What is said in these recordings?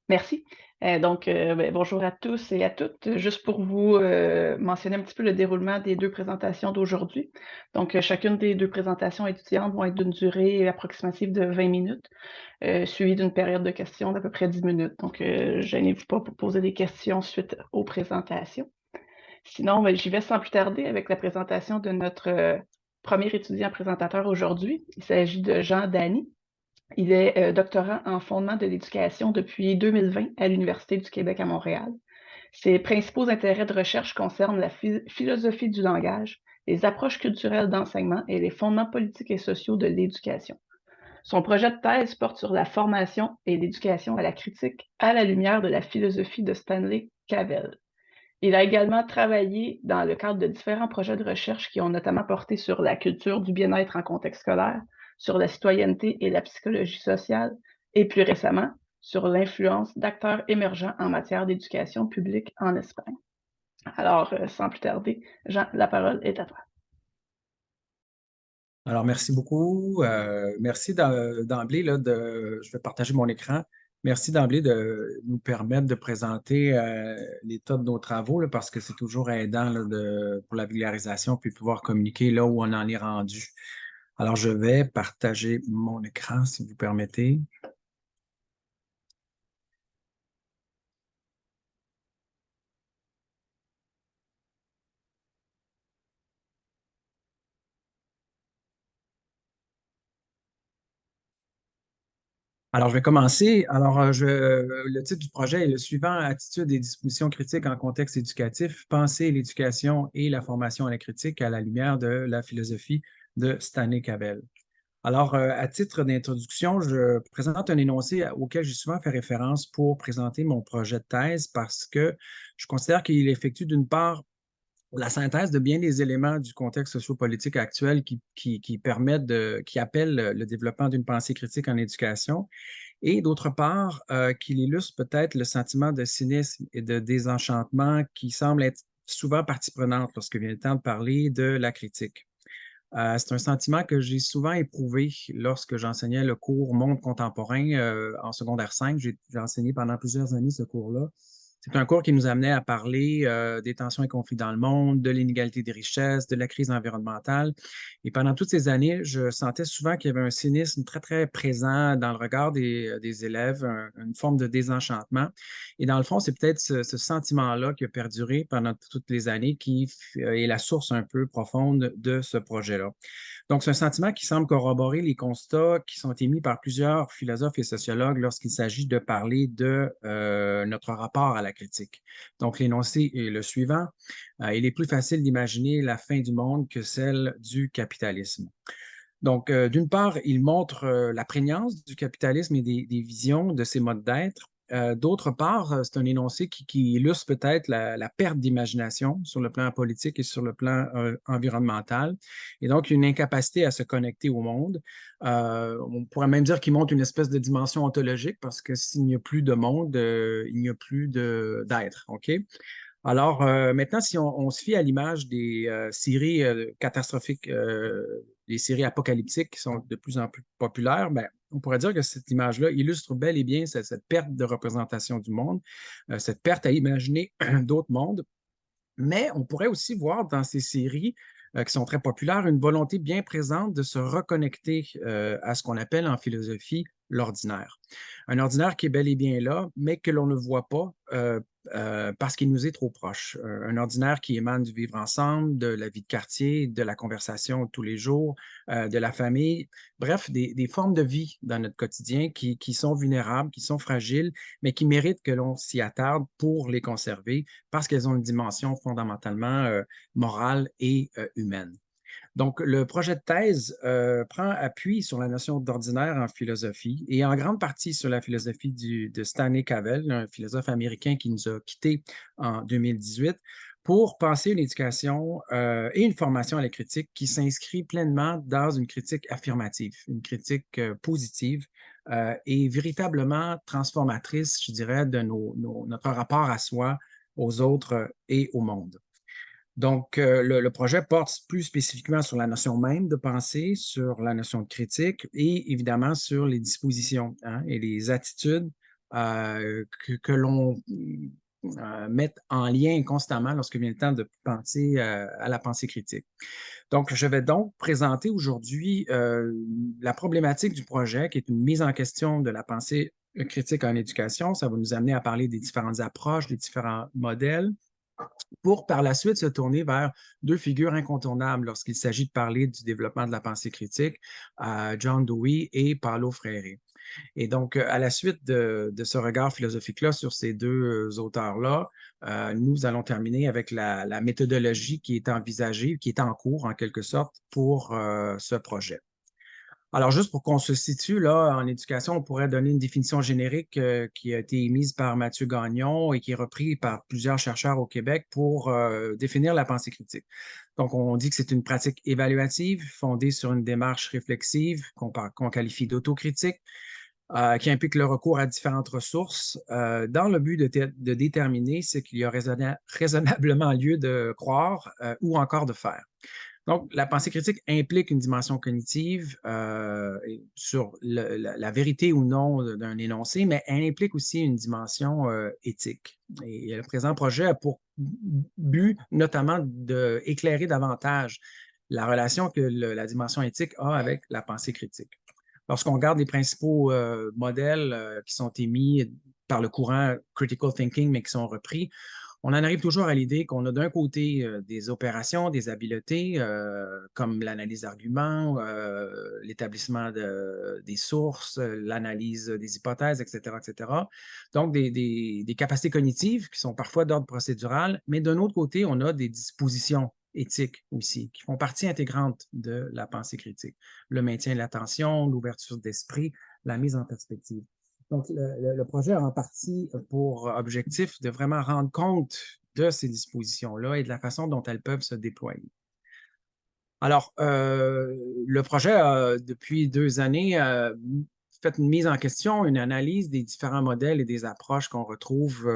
Merci. Bonjour à tous et à toutes. Juste pour vous, mentionner un petit peu le déroulement des 2 présentations d'aujourd'hui. Chacune des 2 présentations étudiantes vont être d'une durée approximative de 20 minutes, suivie d'une période de questions d'à peu près 10 minutes. Gênez-vous pas pour poser des questions suite aux présentations. Sinon, j'y vais sans plus tarder avec la présentation de notre, 1er étudiant présentateur aujourd'hui. Il s'agit de Jean Dany. Il est doctorant en fondement de l'éducation depuis 2020 à l'Université du Québec à Montréal. Ses principaux intérêts de recherche concernent la philosophie du langage, les approches culturelles d'enseignement et les fondements politiques et sociaux de l'éducation. Son projet de thèse porte sur la formation et l'éducation à la critique à la lumière de la philosophie de Stanley Cavell. Il a également travaillé dans le cadre de différents projets de recherche qui ont notamment porté sur la culture du bien-être en contexte scolaire, sur la citoyenneté et la psychologie sociale, et plus récemment, sur l'influence d'acteurs émergents en matière d'éducation publique en Espagne. Sans plus tarder, Jean, la parole est à toi. Alors, merci beaucoup. Merci d'emblée, là, je vais partager mon écran. Merci d'emblée de nous permettre de présenter l'état de nos travaux, là, parce que c'est toujours aidant là, pour la vulgarisation puis pouvoir communiquer là où on en est rendu. Alors, je vais partager mon écran, si vous permettez. Alors, je vais commencer. Le titre du projet est le suivant: Attitude et dispositions critiques en contexte éducatif, penser l'éducation et la formation à la critique à la lumière de la philosophie de Stanley Cavell. Alors, à titre d'introduction, je présente un énoncé auquel j'ai souvent fait référence pour présenter mon projet de thèse parce que je considère qu'il effectue d'une part la synthèse de bien des éléments du contexte sociopolitique actuel qui appellent le développement d'une pensée critique en éducation, et d'autre part, qu'il illustre peut-être le sentiment de cynisme et de désenchantement qui semble être souvent partie prenante lorsque vient le temps de parler de la critique. C'est un sentiment que j'ai souvent éprouvé lorsque j'enseignais le cours Monde contemporain en secondaire 5. J'ai enseigné pendant plusieurs années ce cours-là. C'est un cours qui nous amenait à parler des tensions et conflits dans le monde, de l'inégalité des richesses, de la crise environnementale. Et pendant toutes ces années, je sentais souvent qu'il y avait un cynisme très, très présent dans le regard des élèves, une forme de désenchantement. Et dans le fond, c'est peut-être ce sentiment-là qui a perduré pendant toutes les années qui est la source un peu profonde de ce projet-là. Donc, c'est un sentiment qui semble corroborer les constats qui sont émis par plusieurs philosophes et sociologues lorsqu'il s'agit de parler de notre rapport à la critique. Donc, l'énoncé est le suivant. Il est plus facile d'imaginer la fin du monde que celle du capitalisme. Donc, d'une part, il montre la prégnance du capitalisme et des visions de ses modes d'être. D'autre part, c'est un énoncé qui illustre peut-être la perte d'imagination sur le plan politique et sur le plan environnemental, et donc une incapacité à se connecter au monde. On pourrait même dire qu'il montre une espèce de dimension ontologique parce que s'il n'y a plus de monde, il n'y a plus d'être. OK? Alors, maintenant, si on se fie à l'image des séries catastrophiques, les séries apocalyptiques qui sont de plus en plus populaires, ben, on pourrait dire que cette image-là illustre bel et bien cette perte de représentation du monde, cette perte à imaginer d'autres mondes. Mais on pourrait aussi voir dans ces séries qui sont très populaires une volonté bien présente de se reconnecter à ce qu'on appelle en philosophie l'ordinaire. Un ordinaire qui est bel et bien là, mais que l'on ne voit pas parce qu'il nous est trop proche. Un ordinaire qui émane du vivre ensemble, de la vie de quartier, de la conversation de tous les jours, de la famille, bref, des formes de vie dans notre quotidien qui sont vulnérables, qui sont fragiles, mais qui méritent que l'on s'y attarde pour les conserver parce qu'elles ont une dimension fondamentalement morale et humaine. Donc, le projet de thèse prend appui sur la notion d'ordinaire en philosophie et en grande partie sur la philosophie de Stanley Cavell, un philosophe américain qui nous a quittés en 2018, pour penser une éducation et une formation à la critique qui s'inscrit pleinement dans une critique affirmative, une critique positive et véritablement transformatrice, je dirais, de notre rapport à soi, aux autres et au monde. Donc, le projet porte plus spécifiquement sur la notion même de pensée, sur la notion de critique et évidemment sur les dispositions hein, et les attitudes que l'on mette en lien constamment lorsque vient le temps de penser à la pensée critique. Donc, je vais donc présenter aujourd'hui la problématique du projet, qui est une mise en question de la pensée critique en éducation. Ça va nous amener à parler des différentes approches, des différents modèles, pour par la suite se tourner vers deux figures incontournables lorsqu'il s'agit de parler du développement de la pensée critique, John Dewey et Paulo Freire. Et donc, à la suite de ce regard philosophique-là sur ces deux auteurs-là, nous allons terminer avec la méthodologie qui est envisagée, qui est en cours en quelque sorte pour ce projet. Alors, juste pour qu'on se situe, là, en éducation, on pourrait donner une définition générique qui a été émise par Mathieu Gagnon et qui est reprise par plusieurs chercheurs au Québec pour définir la pensée critique. Donc, on dit que c'est une pratique évaluative fondée sur une démarche réflexive qu'on qualifie d'autocritique, qui implique le recours à différentes ressources dans le but de déterminer ce qu'il y a raisonnablement lieu de croire ou encore de faire. Donc, la pensée critique implique une dimension cognitive sur la vérité ou non d'un énoncé, mais elle implique aussi une dimension éthique. Et le présent projet a pour but notamment d'éclairer davantage la relation que la dimension éthique a avec la pensée critique. Lorsqu'on regarde les principaux modèles qui sont émis par le courant critical thinking, mais qui sont repris, on en arrive toujours à l'idée qu'on a d'un côté des opérations, des habiletés, comme l'analyse d'arguments, l'établissement des sources, l'analyse des hypothèses, etc., etc. Donc, des capacités cognitives qui sont parfois d'ordre procédural, mais d'un autre côté, on a des dispositions éthiques aussi, qui font partie intégrante de la pensée critique. Le maintien de l'attention, l'ouverture d'esprit, la mise en perspective. Donc, le projet a en partie pour objectif de vraiment rendre compte de ces dispositions-là et de la façon dont elles peuvent se déployer. Alors, le projet a, depuis 2 années, fait une mise en question, une analyse des différents modèles et des approches qu'on retrouve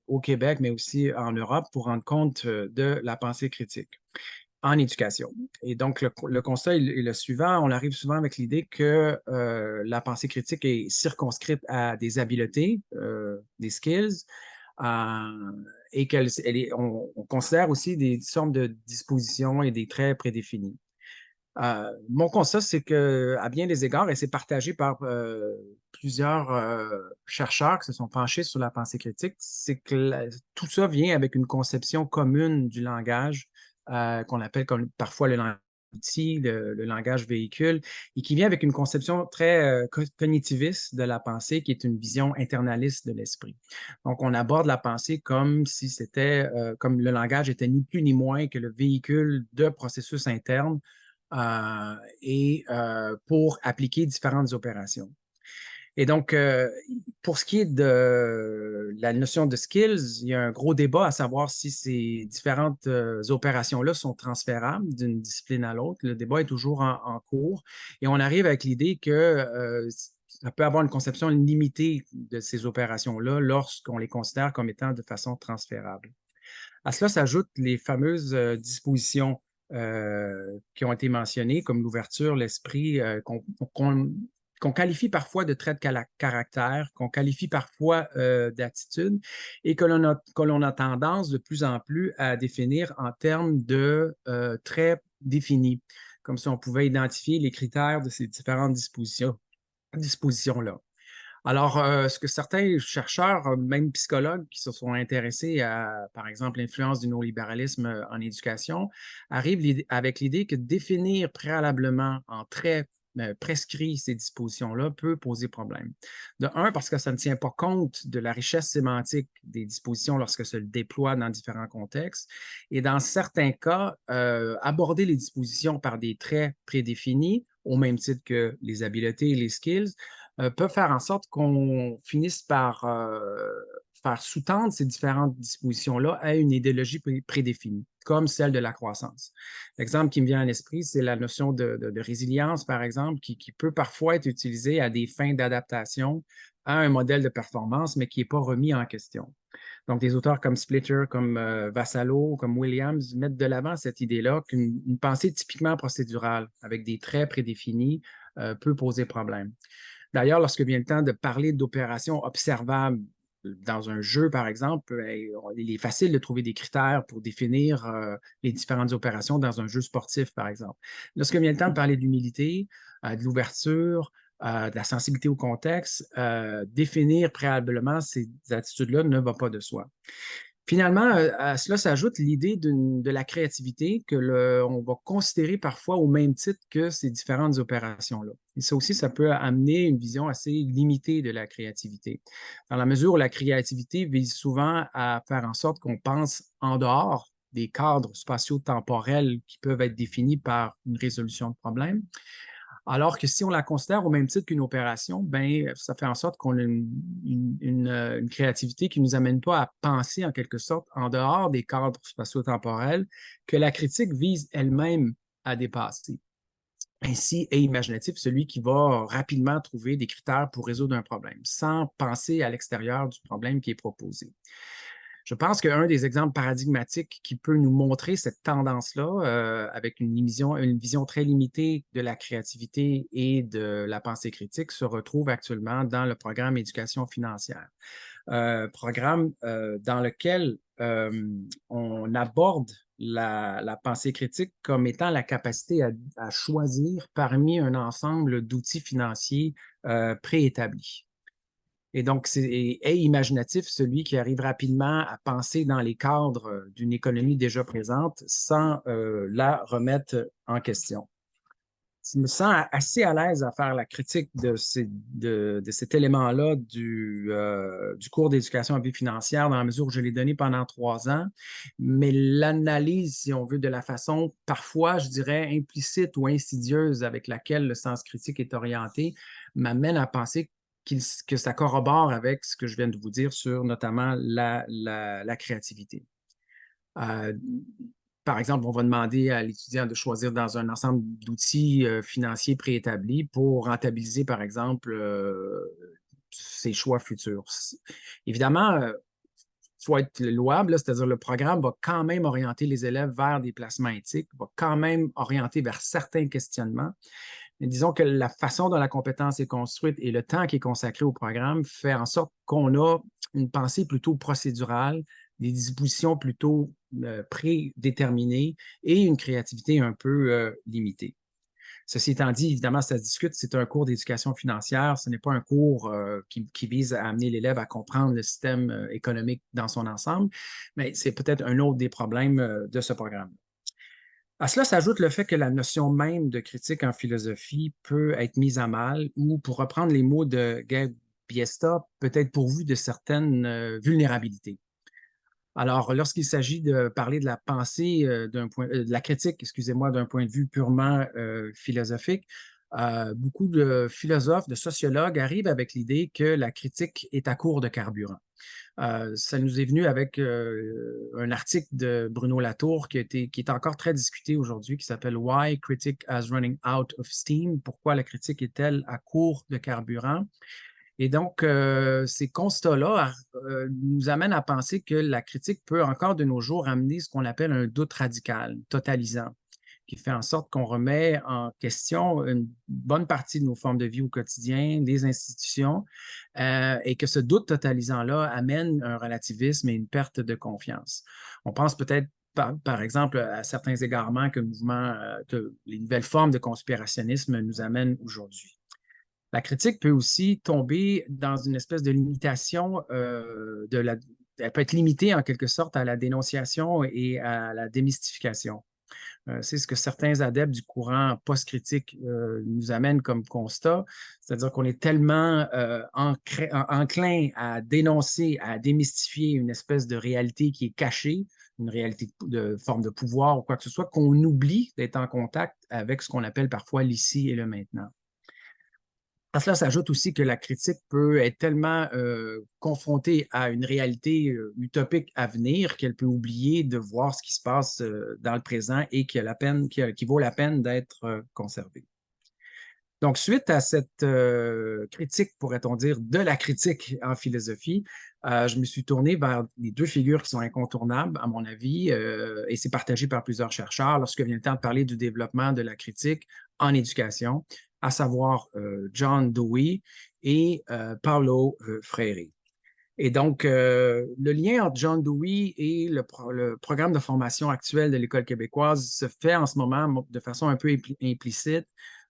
au Québec, mais aussi en Europe, pour rendre compte de la pensée critique en éducation. Et donc, le constat est le suivant. On arrive souvent avec l'idée que la pensée critique est circonscrite à des habiletés, des skills, et on considère aussi des sortes de dispositions et des traits prédéfinis. Mon constat, c'est qu'à bien des égards, et c'est partagé par plusieurs chercheurs qui se sont penchés sur la pensée critique, c'est que tout ça vient avec une conception commune du langage qu'on appelle parfois le langage outil, le langage véhicule, et qui vient avec une conception très cognitiviste de la pensée, qui est une vision internaliste de l'esprit. Donc, on aborde la pensée comme si comme le langage était ni plus ni moins que le véhicule de processus internes et pour appliquer différentes opérations. Et donc, pour ce qui est de la notion de skills, il y a un gros débat à savoir si ces différentes opérations-là sont transférables d'une discipline à l'autre. Le débat est toujours en cours et on arrive avec l'idée que ça peut avoir une conception limitée de ces opérations-là lorsqu'on les considère comme étant de façon transférable. À cela s'ajoutent les fameuses dispositions qui ont été mentionnées, comme l'ouverture, l'esprit, qu'on qualifie parfois de traits de caractère, qu'on qualifie parfois d'attitude, et que l'on a tendance de plus en plus à définir en termes de traits définis, comme si on pouvait identifier les critères de ces différentes dispositions-là. Alors, ce que certains chercheurs, même psychologues qui se sont intéressés à, par exemple, l'influence du néolibéralisme en éducation, arrivent avec l'idée que définir préalablement en traits prescrits ces dispositions-là peut poser problème. De un, parce que ça ne tient pas compte de la richesse sémantique des dispositions lorsque se déploient dans différents contextes. Et dans certains cas, aborder les dispositions par des traits prédéfinis, au même titre que les habiletés et les skills, peut faire en sorte qu'on finisse par faire sous-tendre ces différentes dispositions-là à une idéologie prédéfinie, comme celle de la croissance. L'exemple qui me vient à l'esprit, c'est la notion de résilience, par exemple, qui peut parfois être utilisée à des fins d'adaptation à un modèle de performance, mais qui n'est pas remis en question. Donc, des auteurs comme Splitter, comme Vassallo, comme Williams mettent de l'avant cette idée-là qu'une pensée typiquement procédurale, avec des traits prédéfinis, peut poser problème. D'ailleurs, lorsque vient le temps de parler d'opérations observables dans un jeu, par exemple, il est facile de trouver des critères pour définir les différentes opérations dans un jeu sportif, par exemple. Lorsque vient le temps de parler d'humilité, de l'ouverture, de la sensibilité au contexte, définir préalablement ces attitudes-là ne va pas de soi. Finalement, à cela s'ajoute l'idée de la créativité on va considérer parfois au même titre que ces différentes opérations-là. Et ça aussi, ça peut amener une vision assez limitée de la créativité, dans la mesure où la créativité vise souvent à faire en sorte qu'on pense en dehors des cadres spatio-temporels qui peuvent être définis par une résolution de problème. Alors que si on la considère au même titre qu'une opération, ben, ça fait en sorte qu'on a une créativité qui ne nous amène pas à penser en quelque sorte en dehors des cadres spatio-temporels que la critique vise elle-même à dépasser. Ainsi est imaginatif celui qui va rapidement trouver des critères pour résoudre un problème, sans penser à l'extérieur du problème qui est proposé. Je pense qu'un des exemples paradigmatiques qui peut nous montrer cette tendance-là, avec une vision très limitée de la créativité et de la pensée critique, se retrouve actuellement dans le programme Éducation financière. Programme dans lequel on aborde la pensée critique comme étant la capacité à choisir parmi un ensemble d'outils financiers préétablis. Et donc, est imaginatif celui qui arrive rapidement à penser dans les cadres d'une économie déjà présente sans la remettre en question. Je me sens assez à l'aise à faire la critique de cet élément-là du cours d'éducation à vie financière dans la mesure où je l'ai donné pendant 3 ans, mais l'analyse, si on veut, de la façon parfois, je dirais, implicite ou insidieuse avec laquelle le sens critique est orienté, m'amène à penser que ça corrobore avec ce que je viens de vous dire sur notamment la créativité. Par exemple, on va demander à l'étudiant de choisir dans un ensemble d'outils financiers préétablis pour rentabiliser, par exemple, ses choix futurs. Évidemment, il faut être louable, c'est-à-dire le programme va quand même orienter les élèves vers des placements éthiques, va quand même orienter vers certains questionnements. Mais disons que la façon dont la compétence est construite et le temps qui est consacré au programme fait en sorte qu'on a une pensée plutôt procédurale, des dispositions plutôt prédéterminées et une créativité un peu limitée. Ceci étant dit, évidemment, ça se discute, c'est un cours d'éducation financière, ce n'est pas un cours qui vise à amener l'élève à comprendre le système économique dans son ensemble, mais c'est peut-être un autre des problèmes de ce programme. À cela s'ajoute le fait que la notion même de critique en philosophie peut être mise à mal ou, pour reprendre les mots de Gabe Biesta, peut être pourvue de certaines vulnérabilités. Alors, lorsqu'il s'agit de parler de la pensée, de la critique, excusez-moi, d'un point de vue purement philosophique, beaucoup de philosophes, de sociologues arrivent avec l'idée que la critique est à court de carburant. Ça nous est venu avec un article de Bruno Latour qui est encore très discuté aujourd'hui, qui s'appelle Why Critique has Running Out of Steam? Pourquoi la critique est-elle à court de carburant? Et donc, ces constats-là nous amènent à penser que la critique peut encore de nos jours amener ce qu'on appelle un doute radical, totalisant, qui fait en sorte qu'on remet en question une bonne partie de nos formes de vie au quotidien, des institutions, et que ce doute totalisant-là amène un relativisme et une perte de confiance. On pense peut-être par exemple, à certains égarements que les nouvelles formes de conspirationnisme nous amènent aujourd'hui. La critique peut aussi tomber dans une espèce de limitation elle peut être limitée en quelque sorte à la dénonciation et à la démystification. C'est ce que certains adeptes du courant post-critique nous amènent comme constat, c'est-à-dire qu'on est tellement enclin à dénoncer, à démystifier une espèce de réalité qui est cachée, une réalité de forme de pouvoir ou quoi que ce soit, qu'on oublie d'être en contact avec ce qu'on appelle parfois l'ici et le maintenant. À cela s'ajoute aussi que la critique peut être tellement confrontée à une réalité utopique à venir qu'elle peut oublier de voir ce qui se passe dans le présent et qui vaut la peine d'être conservée. Donc, suite à cette critique, pourrait-on dire, de la critique en philosophie, je me suis tourné vers les deux figures qui sont incontournables, à mon avis, et c'est partagé par plusieurs chercheurs lorsque vient le temps de parler du développement de la critique en éducation. à savoir John Dewey et Paulo Freire. Et donc, le lien entre John Dewey et le programme de formation actuel de l'École québécoise se fait en ce moment de façon un peu implicite.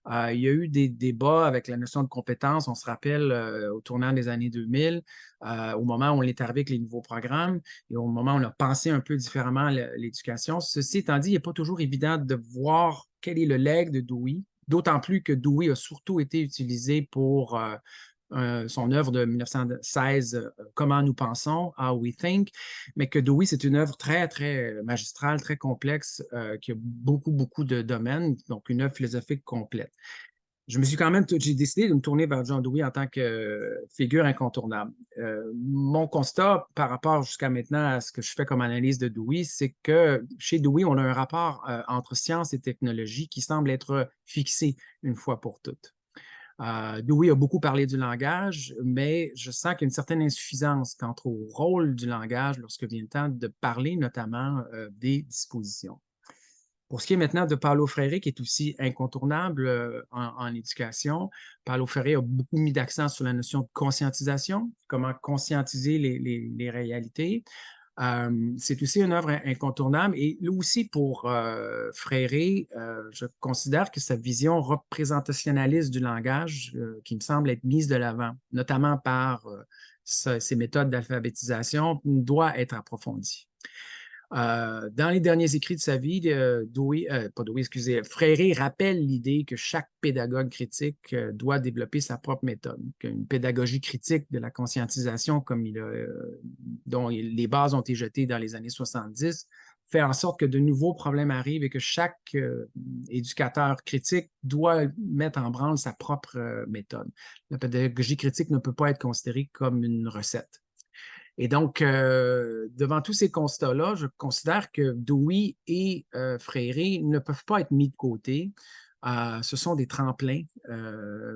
Il y a eu des débats avec la notion de compétence, on se rappelle, au tournant des années 2000, au moment où on est arrivé avec les nouveaux programmes et au moment où on a pensé un peu différemment l'éducation. Ceci étant dit, il n'est pas toujours évident de voir quel est le legs de Dewey, d'autant plus que Dewey a surtout été utilisé pour son œuvre de 1916, Comment nous pensons, How We Think, mais que Dewey, c'est une œuvre très, très magistrale, très complexe, qui a beaucoup, beaucoup de domaines, donc une œuvre philosophique complète. J'ai décidé de me tourner vers John Dewey en tant que figure incontournable. Mon constat par rapport jusqu'à maintenant à ce que je fais comme analyse de Dewey, c'est que chez Dewey, on a un rapport entre science et technologie qui semble être fixé une fois pour toutes. Dewey a beaucoup parlé du langage, mais je sens qu'il y a une certaine insuffisance quant au rôle du langage lorsque vient le temps de parler notamment des dispositions. Pour ce qui est maintenant de Paulo Freire, qui est aussi incontournable en éducation, Paulo Freire a beaucoup mis d'accent sur la notion de conscientisation, comment conscientiser les réalités. C'est aussi une œuvre incontournable. Et là aussi, pour Freire, je considère que sa vision représentationnaliste du langage, qui me semble être mise de l'avant, notamment par ses méthodes d'alphabétisation, doit être approfondie. Dans les derniers écrits de sa vie, Freire rappelle l'idée que chaque pédagogue critique doit développer sa propre méthode, qu'une pédagogie critique de la conscientisation, dont les bases ont été jetées dans les années 70, fait en sorte que de nouveaux problèmes arrivent et que chaque éducateur critique doit mettre en branle sa propre méthode. La pédagogie critique ne peut pas être considérée comme une recette. Et donc, devant tous ces constats-là, je considère que Dewey et Freire ne peuvent pas être mis de côté. Ce sont des tremplins,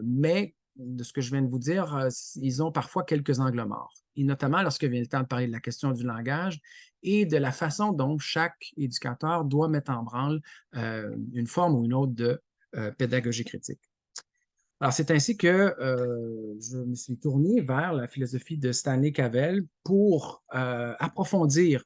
mais de ce que je viens de vous dire, ils ont parfois quelques angles morts. Et notamment lorsque vient le temps de parler de la question du langage et de la façon dont chaque éducateur doit mettre en branle une forme ou une autre de pédagogie critique. Alors, c'est ainsi que je me suis tourné vers la philosophie de Stanley Cavell pour approfondir,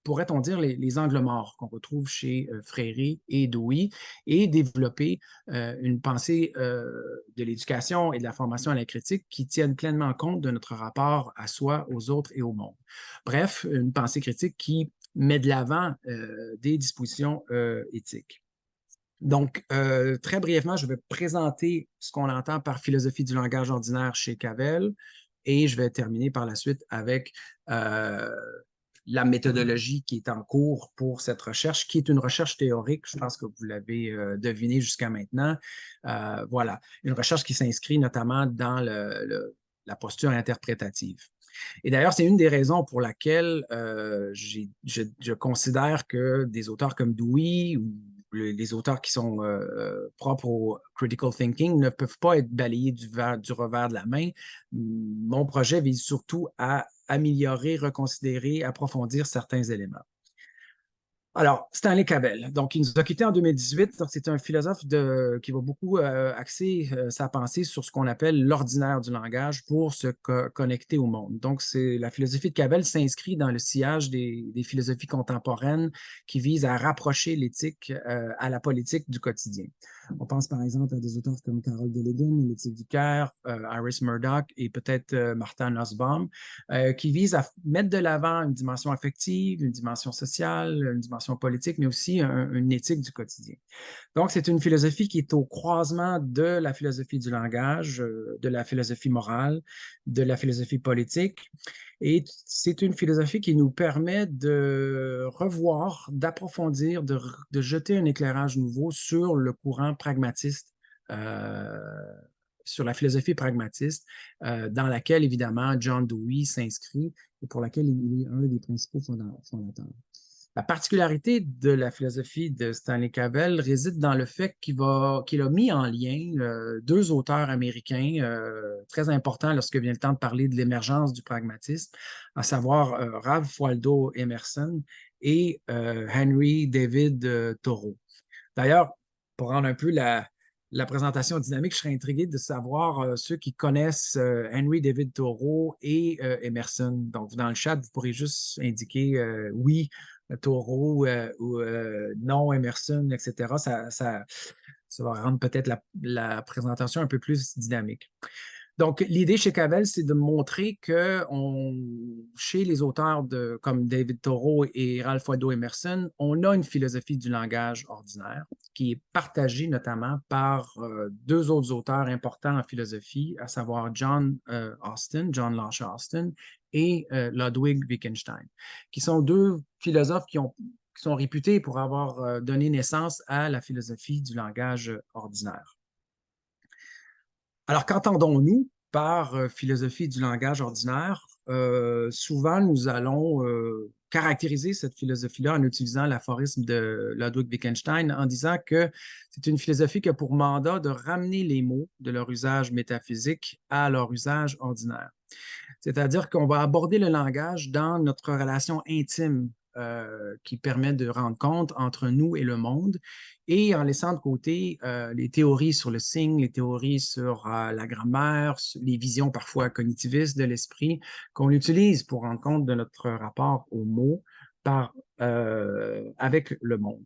pourrait-on dire, les angles morts qu'on retrouve chez Freire et Dewey et développer une pensée de l'éducation et de la formation à la critique qui tienne pleinement compte de notre rapport à soi, aux autres et au monde. Bref, une pensée critique qui met de l'avant des dispositions éthiques. Donc, très brièvement, je vais présenter ce qu'on entend par philosophie du langage ordinaire chez Cavell et je vais terminer par la suite avec la méthodologie qui est en cours pour cette recherche, qui est une recherche théorique, je pense que vous l'avez deviné jusqu'à maintenant. Voilà, une recherche qui s'inscrit notamment dans la posture interprétative. Et d'ailleurs, c'est une des raisons pour laquelle je considère que des auteurs comme Dewey ou les auteurs qui sont propres au critical thinking ne peuvent pas être balayés du revers de la main. Mon projet vise surtout à améliorer, reconsidérer, approfondir certains éléments. Alors, Stanley Cavell, donc il nous a quittés en 2018. C'est un philosophe qui va beaucoup axer sa pensée sur ce qu'on appelle l'ordinaire du langage pour se connecter au monde. Donc, la philosophie de Cavell s'inscrit dans le sillage des philosophies contemporaines qui visent à rapprocher l'éthique à la politique du quotidien. On pense par exemple à des auteurs comme Carol Deligan, L'éthique du cœur, Iris Murdoch et peut-être Martha Nussbaum, qui visent à mettre de l'avant une dimension affective, une dimension sociale, une dimension politique, mais aussi une éthique du quotidien. Donc, c'est une philosophie qui est au croisement de la philosophie du langage, de la philosophie morale, de la philosophie politique. Et c'est une philosophie qui nous permet de revoir, d'approfondir, de jeter un éclairage nouveau sur le courant pragmatiste, sur la philosophie pragmatiste, dans laquelle, évidemment, John Dewey s'inscrit et pour laquelle il est un des principaux fondateurs. La particularité de la philosophie de Stanley Cavell réside dans le fait qu'il a mis en lien deux auteurs américains très importants lorsque vient le temps de parler de l'émergence du pragmatisme, à savoir Ralph Waldo Emerson et Henry David Thoreau. D'ailleurs, pour rendre un peu la présentation dynamique, je serais intrigué de savoir ceux qui connaissent Henry David Thoreau et Emerson. Donc, dans le chat, vous pourrez juste indiquer oui, Thoreau ou non, Emerson, etc. Ça va rendre peut-être la présentation un peu plus dynamique. Donc, l'idée chez Cavell, c'est de montrer que chez les auteurs comme David Thoreau et Ralph Waldo Emerson, on a une philosophie du langage ordinaire qui est partagée notamment par deux autres auteurs importants en philosophie, à savoir John Lasher Austin et Ludwig Wittgenstein, qui sont deux philosophes qui sont réputés pour avoir donné naissance à la philosophie du langage ordinaire. Alors, qu'entendons-nous par philosophie du langage ordinaire? Souvent, nous allons caractériser cette philosophie-là en utilisant l'aphorisme de Ludwig Wittgenstein en disant que c'est une philosophie qui a pour mandat de ramener les mots de leur usage métaphysique à leur usage ordinaire. C'est-à-dire qu'on va aborder le langage dans notre relation intime qui permet de rendre compte entre nous et le monde, et en laissant de côté les théories sur le signe, les théories sur la grammaire, les visions parfois cognitivistes de l'esprit, qu'on utilise pour rendre compte de notre rapport aux mots avec le monde.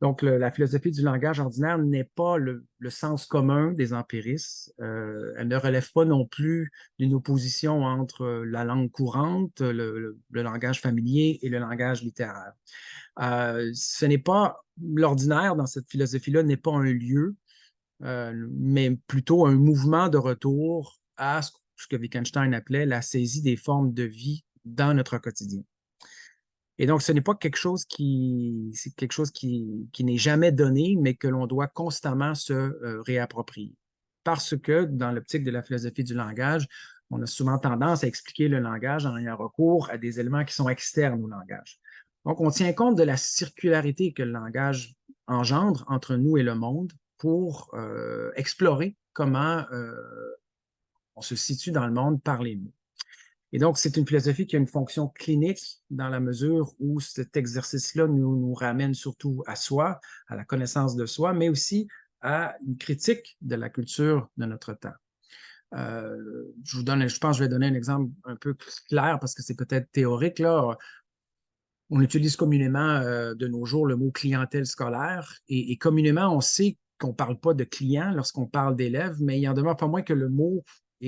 Donc, la philosophie du langage ordinaire n'est pas le sens commun des empiristes. Elle ne relève pas non plus d'une opposition entre la langue courante, le langage familier et le langage littéraire. Ce n'est pas l'ordinaire dans cette philosophie-là, n'est pas un lieu, mais plutôt un mouvement de retour à ce que Wittgenstein appelait la saisie des formes de vie dans notre quotidien. Et donc, ce n'est pas quelque chose c'est quelque chose qui n'est jamais donné, mais que l'on doit constamment se réapproprier. Parce que dans l'optique de la philosophie du langage, on a souvent tendance à expliquer le langage en ayant recours à des éléments qui sont externes au langage. Donc, on tient compte de la circularité que le langage engendre entre nous et le monde pour explorer comment on se situe dans le monde par les mots. Et donc, c'est une philosophie qui a une fonction clinique dans la mesure où cet exercice-là nous ramène surtout à soi, à la connaissance de soi, mais aussi à une critique de la culture de notre temps. Je pense que je vais donner un exemple un peu plus clair parce que c'est peut-être théorique, là. On utilise communément de nos jours le mot clientèle scolaire et communément, on sait qu'on ne parle pas de clients lorsqu'on parle d'élèves, mais il en demeure pas moins que le mot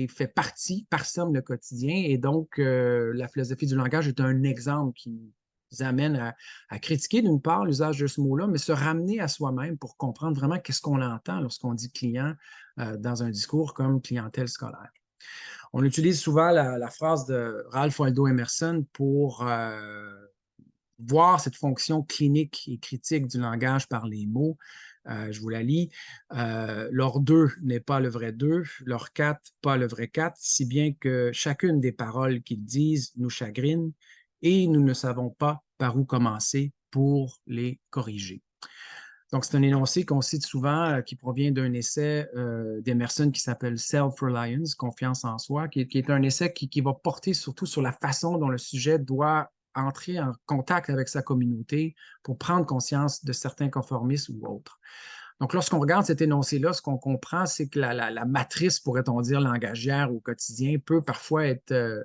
fait partie, parsème le quotidien. Et donc, la philosophie du langage est un exemple qui nous amène à critiquer d'une part l'usage de ce mot-là, mais se ramener à soi-même pour comprendre vraiment qu'est-ce qu'on entend lorsqu'on dit client dans un discours comme clientèle scolaire. On utilise souvent la phrase de Ralph Waldo Emerson pour voir cette fonction clinique et critique du langage par les mots. Je vous la lis. Leur 2 n'est pas le vrai 2, leur 4 pas le vrai 4, si bien que chacune des paroles qu'ils disent nous chagrine et nous ne savons pas par où commencer pour les corriger. Donc, c'est un énoncé qu'on cite souvent, qui provient d'un essai d'Emerson qui s'appelle Self-Reliance, confiance en soi, qui est un essai qui va porter surtout sur la façon dont le sujet doit entrer en contact avec sa communauté pour prendre conscience de certains conformismes ou autres. Donc, lorsqu'on regarde cet énoncé-là, ce qu'on comprend, c'est que la matrice, pourrait-on dire, langagière au quotidien peut parfois être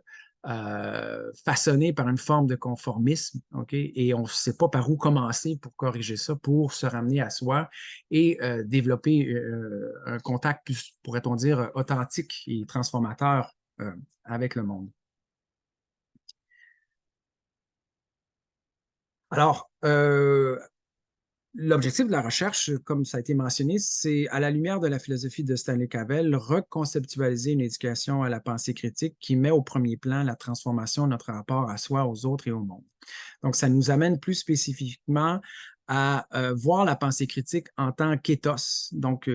façonnée par une forme de conformisme, okay? Et on ne sait pas par où commencer pour corriger ça, pour se ramener à soi et développer un contact plus, pourrait-on dire, authentique et transformateur avec le monde. Alors, l'objectif de la recherche, comme ça a été mentionné, c'est, à la lumière de la philosophie de Stanley Cavell, reconceptualiser une éducation à la pensée critique qui met au premier plan la transformation de notre rapport à soi, aux autres et au monde. Donc, ça nous amène plus spécifiquement à voir la pensée critique en tant qu'éthos, donc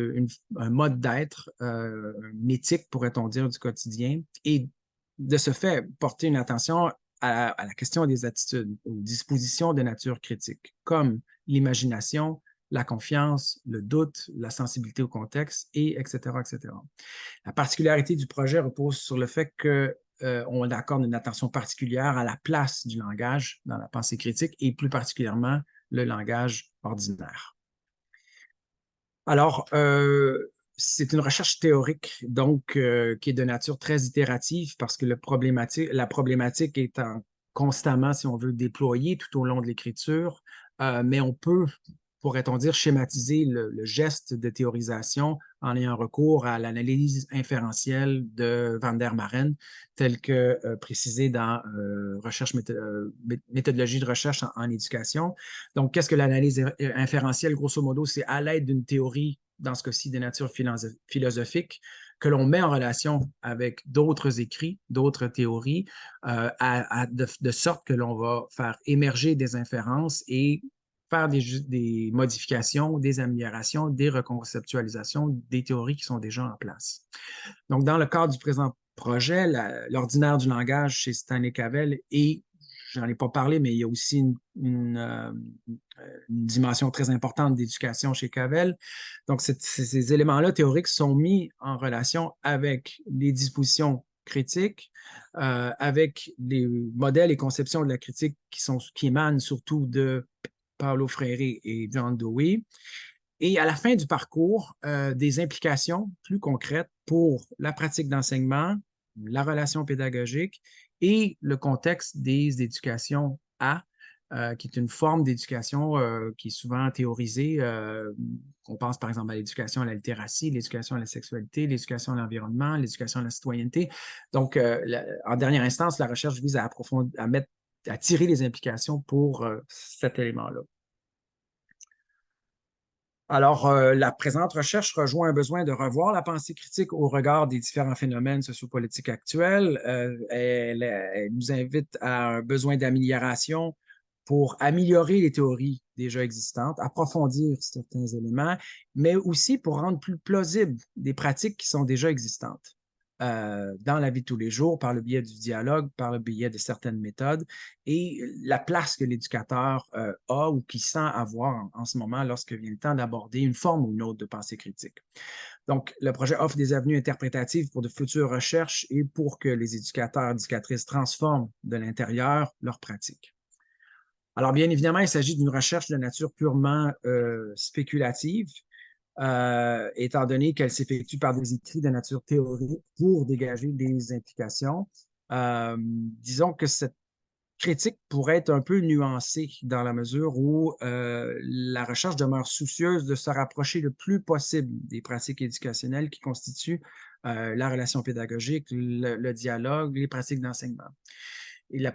un mode d'être, une éthique, pourrait-on dire, du quotidien, et de ce fait, porter une attention à la question des attitudes, aux dispositions de nature critique, comme l'imagination, la confiance, le doute, la sensibilité au contexte, et etc., etc. La particularité du projet repose sur le fait qu'on accorde une attention particulière à la place du langage dans la pensée critique et plus particulièrement le langage ordinaire. Alors, c'est une recherche théorique, donc qui est de nature très itérative parce que la problématique est constamment, si on veut, déployée tout au long de l'écriture, mais on peut, pourrait-on dire, schématiser le geste de théorisation en ayant recours à l'analyse inférentielle de Van der Maren, telle que précisée dans méthodologie de recherche en éducation. Donc, qu'est-ce que l'analyse inférentielle? Grosso modo, c'est à l'aide d'une théorie, dans ce cas-ci de nature philosophique, que l'on met en relation avec d'autres écrits, d'autres théories, de sorte que l'on va faire émerger des inférences et faire des modifications, des améliorations, des reconceptualisations des théories qui sont déjà en place. Donc, dans le cadre du présent projet, l'ordinaire du langage chez Stanley Cavell et j'en ai pas parlé, mais il y a aussi une dimension très importante d'éducation chez Cavell. Donc, ces éléments-là théoriques sont mis en relation avec les dispositions critiques, avec les modèles et conceptions de la critique qui émanent surtout de Paulo Freire et John Dewey. Et à la fin du parcours, des implications plus concrètes pour la pratique d'enseignement, la relation pédagogique et le contexte des éducations qui est une forme d'éducation qui est souvent théorisée. On pense par exemple à l'éducation à la littératie, l'éducation à la sexualité, l'éducation à l'environnement, l'éducation à la citoyenneté. Donc, en dernière instance, la recherche vise à approfondir, à tirer les implications pour cet élément-là. Alors, la présente recherche rejoint un besoin de revoir la pensée critique au regard des différents phénomènes sociopolitiques actuels. Elle nous invite à un besoin d'amélioration pour améliorer les théories déjà existantes, approfondir certains éléments, mais aussi pour rendre plus plausibles des pratiques qui sont déjà existantes dans la vie de tous les jours, par le biais du dialogue, par le biais de certaines méthodes, et la place que l'éducateur a ou qui sent avoir en ce moment lorsque vient le temps d'aborder une forme ou une autre de pensée critique. Donc, le projet offre des avenues interprétatives pour de futures recherches et pour que les éducateurs et éducatrices transforment de l'intérieur leurs pratiques. Alors, bien évidemment, il s'agit d'une recherche de nature purement spéculative, étant donné qu'elle s'effectue par des écrits de nature théorique pour dégager des implications. Disons que cette critique pourrait être un peu nuancée dans la mesure où la recherche demeure soucieuse de se rapprocher le plus possible des pratiques éducationnelles qui constituent la relation pédagogique, le dialogue, les pratiques d'enseignement. Et le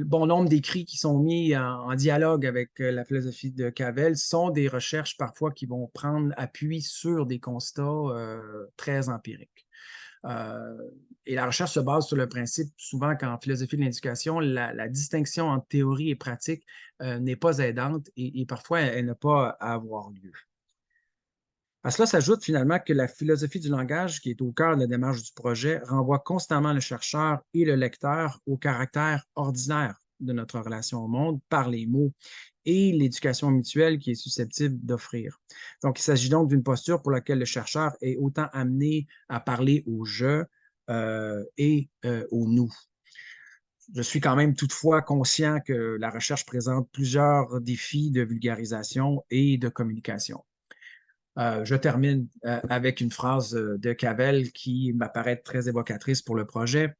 bon nombre d'écrits qui sont mis en dialogue avec la philosophie de Cavell sont des recherches parfois qui vont prendre appui sur des constats très empiriques. Et la recherche se base sur le principe, souvent qu'en philosophie de l'éducation, la distinction entre théorie et pratique n'est pas aidante et parfois elle n'a pas à avoir lieu. À cela s'ajoute finalement que la philosophie du langage, qui est au cœur de la démarche du projet, renvoie constamment le chercheur et le lecteur au caractère ordinaire de notre relation au monde par les mots et l'éducation mutuelle qui est susceptible d'offrir. Donc, il s'agit donc d'une posture pour laquelle le chercheur est autant amené à parler au je et au nous. Je suis quand même toutefois conscient que la recherche présente plusieurs défis de vulgarisation et de communication. Je termine avec une phrase de Cavell qui m'apparaît très évocatrice pour le projet.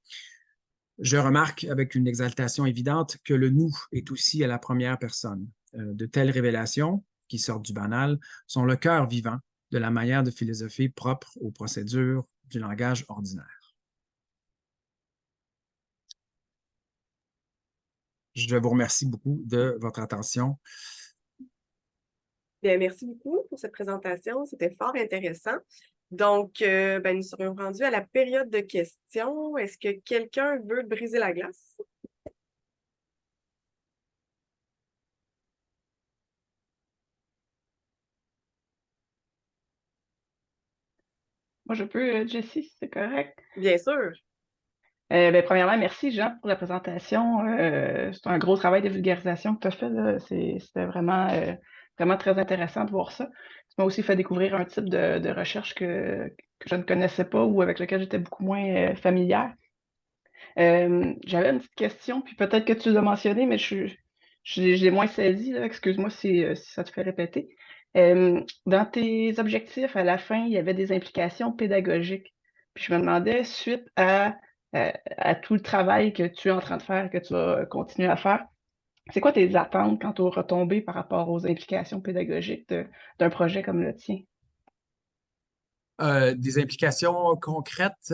Je remarque avec une exaltation évidente que le nous est aussi à la première personne. De telles révélations, qui sortent du banal, sont le cœur vivant de la manière de philosopher propre aux procédures du langage ordinaire. Je vous remercie beaucoup de votre attention. Bien, merci beaucoup pour cette présentation. C'était fort intéressant. Donc, nous serions rendus à la période de questions. Est-ce que quelqu'un veut briser la glace? Moi, je peux, Jessie, si c'est correct. Bien sûr. Premièrement, merci Jean pour la présentation. C'est un gros travail de vulgarisation que tu as fait, là. C'était vraiment très intéressant de voir ça. Ça m'a aussi fait découvrir un type de recherche que je ne connaissais pas ou avec lequel j'étais beaucoup moins familière. J'avais une petite question, puis peut-être que tu l'as mentionné, mais je l'ai moins saisi, là. Excuse-moi si ça te fait répéter. Dans tes objectifs, à la fin, il y avait des implications pédagogiques. Puis je me demandais, suite à tout le travail que tu es en train de faire, que tu vas continuer à faire, c'est quoi tes attentes quant aux retombées par rapport aux implications pédagogiques d'un projet comme le tien? Des implications concrètes,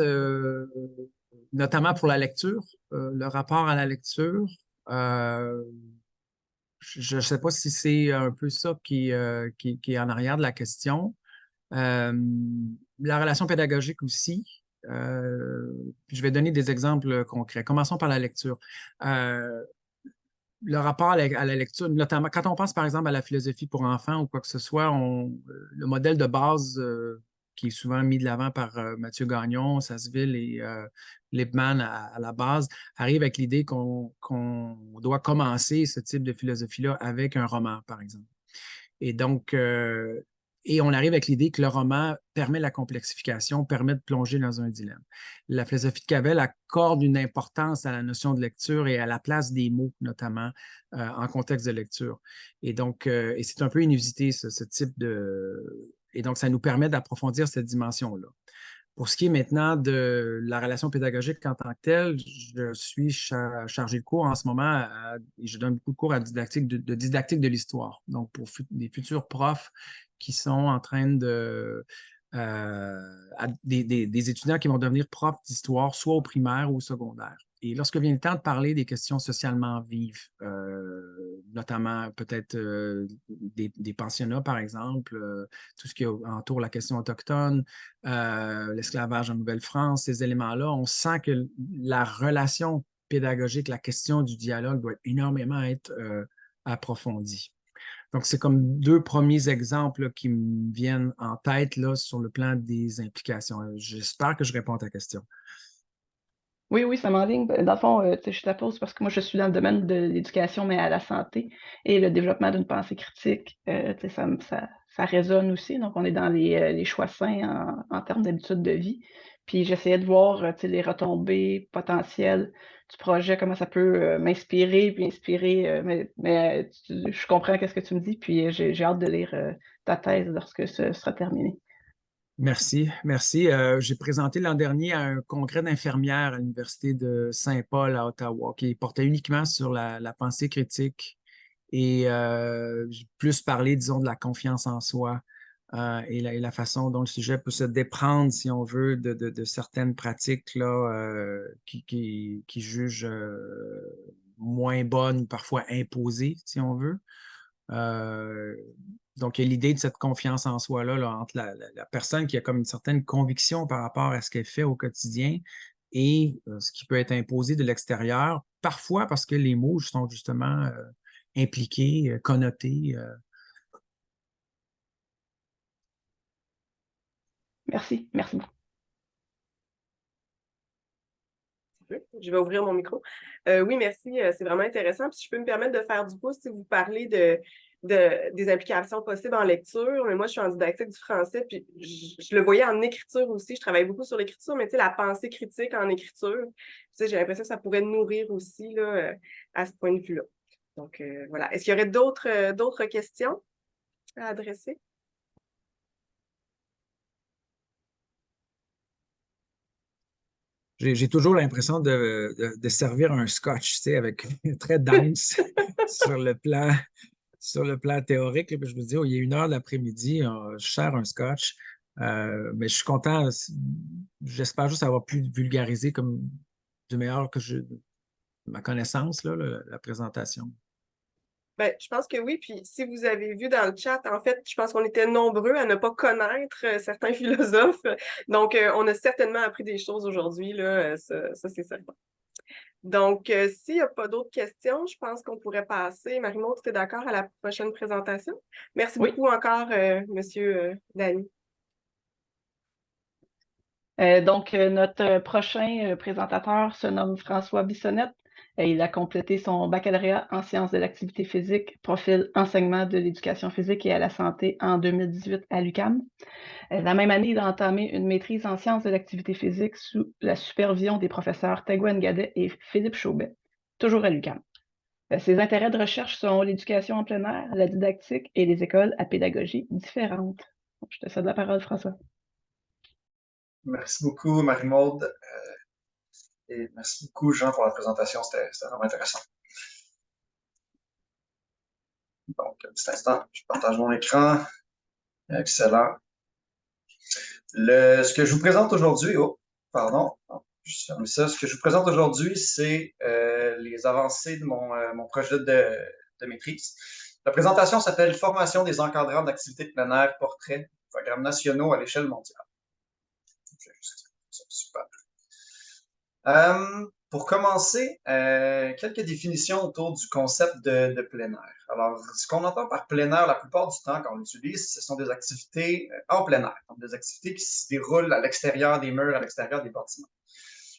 notamment pour la lecture, le rapport à la lecture. Euh, je ne sais pas si c'est un peu ça qui est en arrière de la question. Euh, la relation pédagogique aussi. Puis je vais donner des exemples concrets. Commençons par la lecture. Euh, le rapport à la lecture, notamment quand on pense par exemple à la philosophie pour enfants ou quoi que ce soit, le modèle de base qui est souvent mis de l'avant par Mathieu Gagnon, Sasseville et Lippmann à la base, arrive avec l'idée qu'on doit commencer ce type de philosophie-là avec un roman, par exemple. Et donc, et on arrive avec l'idée que le roman permet la complexification, permet de plonger dans un dilemme. La philosophie de Cavell accorde une importance à la notion de lecture et à la place des mots, notamment en contexte de lecture. Et donc, et c'est un peu inusité, ce type de... Et donc, ça nous permet d'approfondir cette dimension-là. Pour ce qui est maintenant de la relation pédagogique en tant que telle, je suis chargé de cours en ce moment et je donne beaucoup de cours à didactique de l'histoire. Donc, pour des futurs profs qui sont en train des étudiants qui vont devenir profs d'histoire, soit au primaire ou au secondaire. Et lorsque vient le temps de parler des questions socialement vives, notamment peut-être des pensionnats, par exemple, tout ce qui entoure la question autochtone, l'esclavage en Nouvelle-France, ces éléments-là, on sent que la relation pédagogique, la question du dialogue doit énormément être approfondie. Donc, c'est comme deux premiers exemples là, qui me viennent en tête là, sur le plan des implications. J'espère que je réponds à ta question. Oui, oui, ça m'enligne. Dans le fond, tu sais, je te la pose parce que moi, je suis dans le domaine de l'éducation, mais à la santé et le développement d'une pensée critique, tu sais, ça résonne aussi. Donc, on est dans les choix sains en termes d'habitude de vie. Puis, j'essayais de voir, tu sais, les retombées potentielles du projet, comment ça peut m'inspirer, puis inspirer. Je comprends qu'est-ce que tu me dis, puis j'ai hâte de lire ta thèse lorsque ce sera terminé. Merci, merci. J'ai présenté l'an dernier à un congrès d'infirmières à l'Université de Saint-Paul à Ottawa qui portait uniquement sur la pensée critique et j'ai plus parlé, disons, de la confiance en soi et la façon dont le sujet peut se déprendre, si on veut, de certaines pratiques là, qui jugent moins bonnes ou parfois imposées, si on veut. Euh, donc, il y a l'idée de cette confiance en soi-là là, entre la personne qui a comme une certaine conviction par rapport à ce qu'elle fait au quotidien et ce qui peut être imposé de l'extérieur, parfois parce que les mots sont justement impliqués, connotés. Merci, merci beaucoup. Je vais ouvrir mon micro. Oui, merci. C'est vraiment intéressant. Puis, je peux me permettre de faire du pouce si vous parlez des implications possibles en lecture. Mais moi, je suis en didactique du français, puis je le voyais en écriture aussi. Je travaille beaucoup sur l'écriture, mais tu sais, la pensée critique en écriture, tu sais, j'ai l'impression que ça pourrait nourrir aussi là, à ce point de vue-là. Donc, voilà. Est-ce qu'il y aurait d'autres questions à adresser? J'ai toujours l'impression de servir un scotch, tu sais, avec très dense sur sur le plan théorique. Là, puis je me dis, oh, il y a 1 heure de l'après-midi, je sers un scotch. Mais je suis content. J'espère juste avoir pu vulgariser comme du meilleur que ma connaissance, là, la présentation. Ben, je pense que oui. Puis si vous avez vu dans le chat, en fait, je pense qu'on était nombreux à ne pas connaître certains philosophes. Donc, on a certainement appris des choses aujourd'hui, là, ça c'est certain. Donc, s'il n'y a pas d'autres questions, je pense qu'on pourrait passer. Marie-Maud, tu es d'accord à la prochaine présentation? Merci Oui. beaucoup encore, Monsieur Dany. Donc, notre prochain présentateur se nomme François Bissonnette. Il a complété son baccalauréat en sciences de l'activité physique, profil enseignement de l'éducation physique et à la santé en 2018 à l'UQAM. La même année, il a entamé une maîtrise en sciences de l'activité physique sous la supervision des professeurs Teguen Gadet et Philippe Chaubet, toujours à l'UQAM. Ses intérêts de recherche sont l'éducation en plein air, la didactique et les écoles à pédagogie différente. Donc, je te cède la parole, François. Merci beaucoup, Marie-Maude. Et merci beaucoup, Jean, pour la présentation. C'était vraiment intéressant. Donc, un petit instant, je partage mon écran. Excellent. Ce que je vous présente aujourd'hui, je ferme ça. Ce que je vous présente aujourd'hui, c'est les avancées de mon projet de maîtrise. La présentation s'appelle Formation des encadrants d'activités de plein air, portraits, programmes nationaux à l'échelle mondiale. Super. Pour commencer, quelques définitions autour du concept de plein air. Alors, ce qu'on entend par plein air la plupart du temps quand on l'utilise, ce sont des activités en plein air, donc des activités qui se déroulent à l'extérieur des murs, à l'extérieur des bâtiments.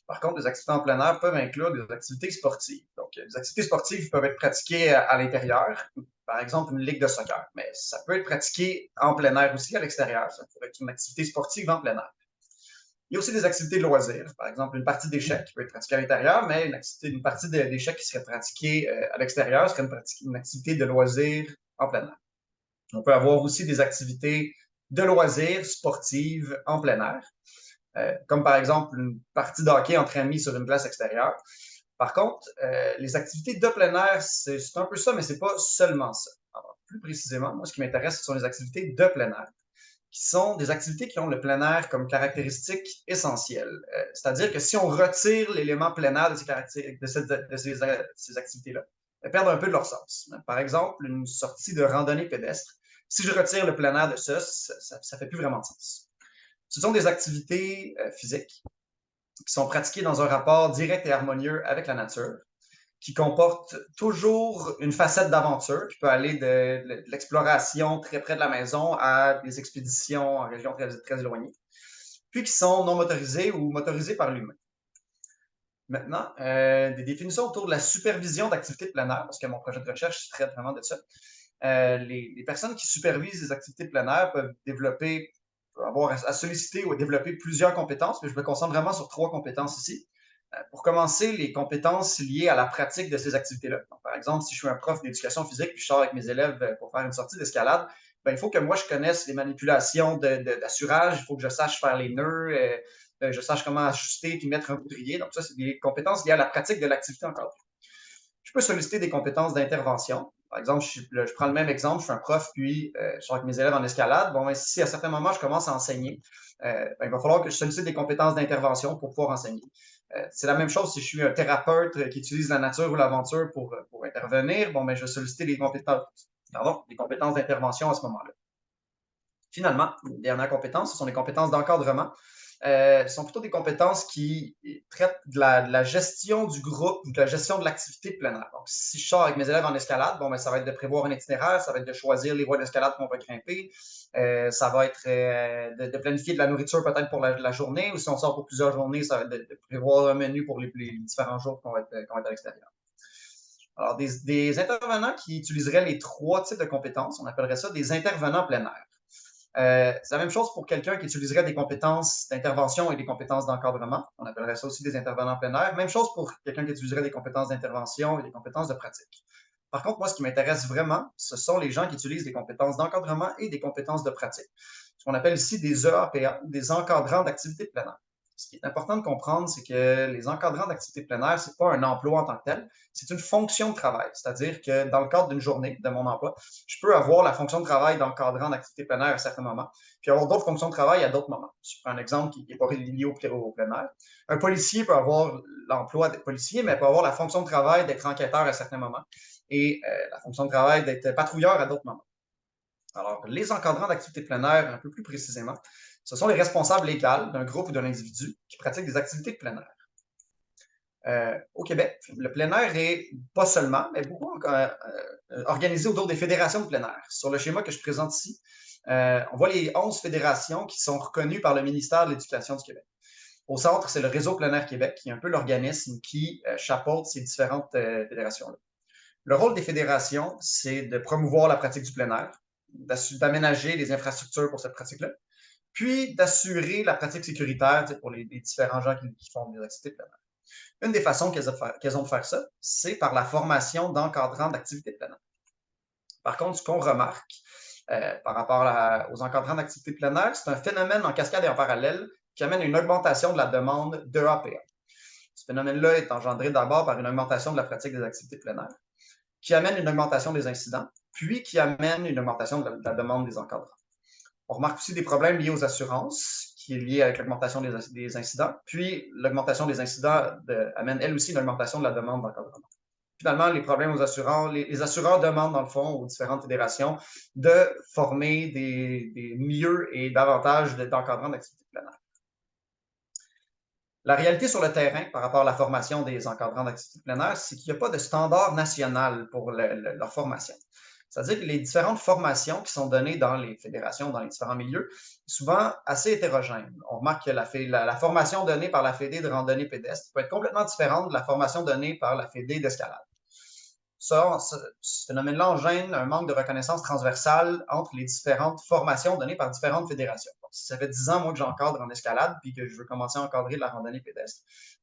Par contre, les activités en plein air peuvent inclure des activités sportives. Donc, les activités sportives peuvent être pratiquées à l'intérieur, par exemple une ligue de soccer, mais ça peut être pratiqué en plein air aussi à l'extérieur. Ça pourrait être une activité sportive en plein air. Il y a aussi des activités de loisirs. Par exemple, une partie d'échecs qui peut être pratiquée à l'intérieur, mais une partie d'échecs qui serait pratiquée à l'extérieur serait une activité de loisirs en plein air. On peut avoir aussi des activités de loisirs sportives en plein air, comme par exemple une partie de hockey entre amis sur une glace extérieure. Par contre, les activités de plein air, c'est un peu ça, mais c'est pas seulement ça. Alors, plus précisément, moi, ce qui m'intéresse, ce sont les activités de plein air, qui sont des activités qui ont le plein air comme caractéristique essentielle. C'est-à-dire que si on retire l'élément plein air de ces activités-là, elles perdent un peu de leur sens. Par exemple, une sortie de randonnée pédestre, si je retire le plein air de ça ne fait plus vraiment de sens. Ce sont des activités physiques qui sont pratiquées dans un rapport direct et harmonieux avec la nature, qui comporte toujours une facette d'aventure qui peut aller de l'exploration très près de la maison à des expéditions en région très, très éloignée, puis qui sont non motorisées ou motorisées par l'humain. Maintenant, des définitions autour de la supervision d'activités de plein air, parce que mon projet de recherche traite vraiment de ça. Les personnes qui supervisent les activités de plein air peuvent avoir à solliciter ou à développer plusieurs compétences, mais je me concentre vraiment sur 3 compétences ici. Pour commencer, les compétences liées à la pratique de ces activités-là. Par exemple, si je suis un prof d'éducation physique puis je sors avec mes élèves pour faire une sortie d'escalade, il faut que moi, je connaisse les manipulations d'assurage, il faut que je sache faire les nœuds, je sache comment ajuster puis mettre un boudrier. Donc ça, c'est des compétences liées à la pratique de l'activité encadrée. Je peux solliciter des compétences d'intervention. Par exemple, je prends le même exemple, je suis un prof, puis je sors avec mes élèves en escalade. Bon, si à certains moments, je commence à enseigner, il va falloir que je sollicite des compétences d'intervention pour pouvoir enseigner. C'est la même chose si je suis un thérapeute qui utilise la nature ou l'aventure pour intervenir. Bon, je vais solliciter des compétences d'intervention à ce moment-là. Finalement, une dernière compétence, ce sont les compétences d'encadrement. Ce sont plutôt des compétences qui traitent de la gestion du groupe, de la gestion de l'activité de plein air. Donc, si je sors avec mes élèves en escalade, ça va être de prévoir un itinéraire, ça va être de choisir les voies d'escalade qu'on va grimper, ça va être de planifier de la nourriture peut-être pour la journée, ou si on sort pour plusieurs journées, ça va être de prévoir un menu pour les différents jours qu'on va être à l'extérieur. Alors, des intervenants qui utiliseraient les 3 types de compétences, on appellerait ça des intervenants plein air. C'est la même chose pour quelqu'un qui utiliserait des compétences d'intervention et des compétences d'encadrement. On appellerait ça aussi des intervenants plein air. Même chose pour quelqu'un qui utiliserait des compétences d'intervention et des compétences de pratique. Par contre, moi, ce qui m'intéresse vraiment, ce sont les gens qui utilisent des compétences d'encadrement et des compétences de pratique. Ce qu'on appelle ici des EAPA, des encadrants d'activités de plein air. Ce qui est important de comprendre, c'est que les encadrants d'activités de plein air, ce n'est pas un emploi en tant que tel, c'est une fonction de travail. C'est-à-dire que dans le cadre d'une journée de mon emploi, je peux avoir la fonction de travail d'encadrant d'activités plein air à certains moments, puis avoir d'autres fonctions de travail à d'autres moments. Je prends un exemple qui n'est pas lié au plein air. Un policier peut avoir l'emploi d'être policier, mais peut avoir la fonction de travail d'être enquêteur à certains moments et la fonction de travail d'être patrouilleur à d'autres moments. Alors, les encadrants d'activités de plein air, un peu plus précisément, ce sont les responsables légaux d'un groupe ou d'un individu qui pratiquent des activités de plein air. Au Québec, le plein air est pas seulement, mais beaucoup organisé autour des fédérations de plein air. Sur le schéma que je présente ici, on voit les 11 fédérations qui sont reconnues par le ministère de l'Éducation du Québec. Au centre, c'est le Réseau Plein Air Québec, qui est un peu l'organisme qui chapeaute ces différentes fédérations-là. Le rôle des fédérations, c'est de promouvoir la pratique du plein air, d'aménager les infrastructures pour cette pratique-là, puis d'assurer la pratique sécuritaire pour les différents gens qui font des activités de plein air. Une des façons qu'elles ont de faire ça, c'est par la formation d'encadrants d'activités plein air. Par contre, ce qu'on remarque par rapport aux encadrants d'activités plein air, c'est un phénomène en cascade et en parallèle qui amène à une augmentation de la demande d'EAPA. Ce phénomène-là est engendré d'abord par une augmentation de la pratique des activités plein air, qui amène une augmentation des incidents, puis qui amène une augmentation de la demande des encadrants. On remarque aussi des problèmes liés aux assurances, qui est lié avec l'augmentation des incidents, puis l'augmentation des incidents amène elle aussi une augmentation de la demande d'encadrement. Finalement, les problèmes aux assureurs, les assureurs demandent dans le fond aux différentes fédérations de former des mieux et davantage d'encadrants d'activités plein air. La réalité sur le terrain par rapport à la formation des encadrants d'activités plein air, c'est qu'il n'y a pas de standard national pour leur formation. C'est-à-dire que les différentes formations qui sont données dans les fédérations, dans les différents milieux, sont souvent assez hétérogènes. On remarque que la formation donnée par la Fédé de randonnée pédestre peut être complètement différente de la formation donnée par la Fédé d'escalade. Ce phénomène-là engendre un manque de reconnaissance transversale entre les différentes formations données par différentes fédérations. Donc, si ça fait 10 ans, moi, que j'encadre en escalade puis que je veux commencer à encadrer de la randonnée pédestre,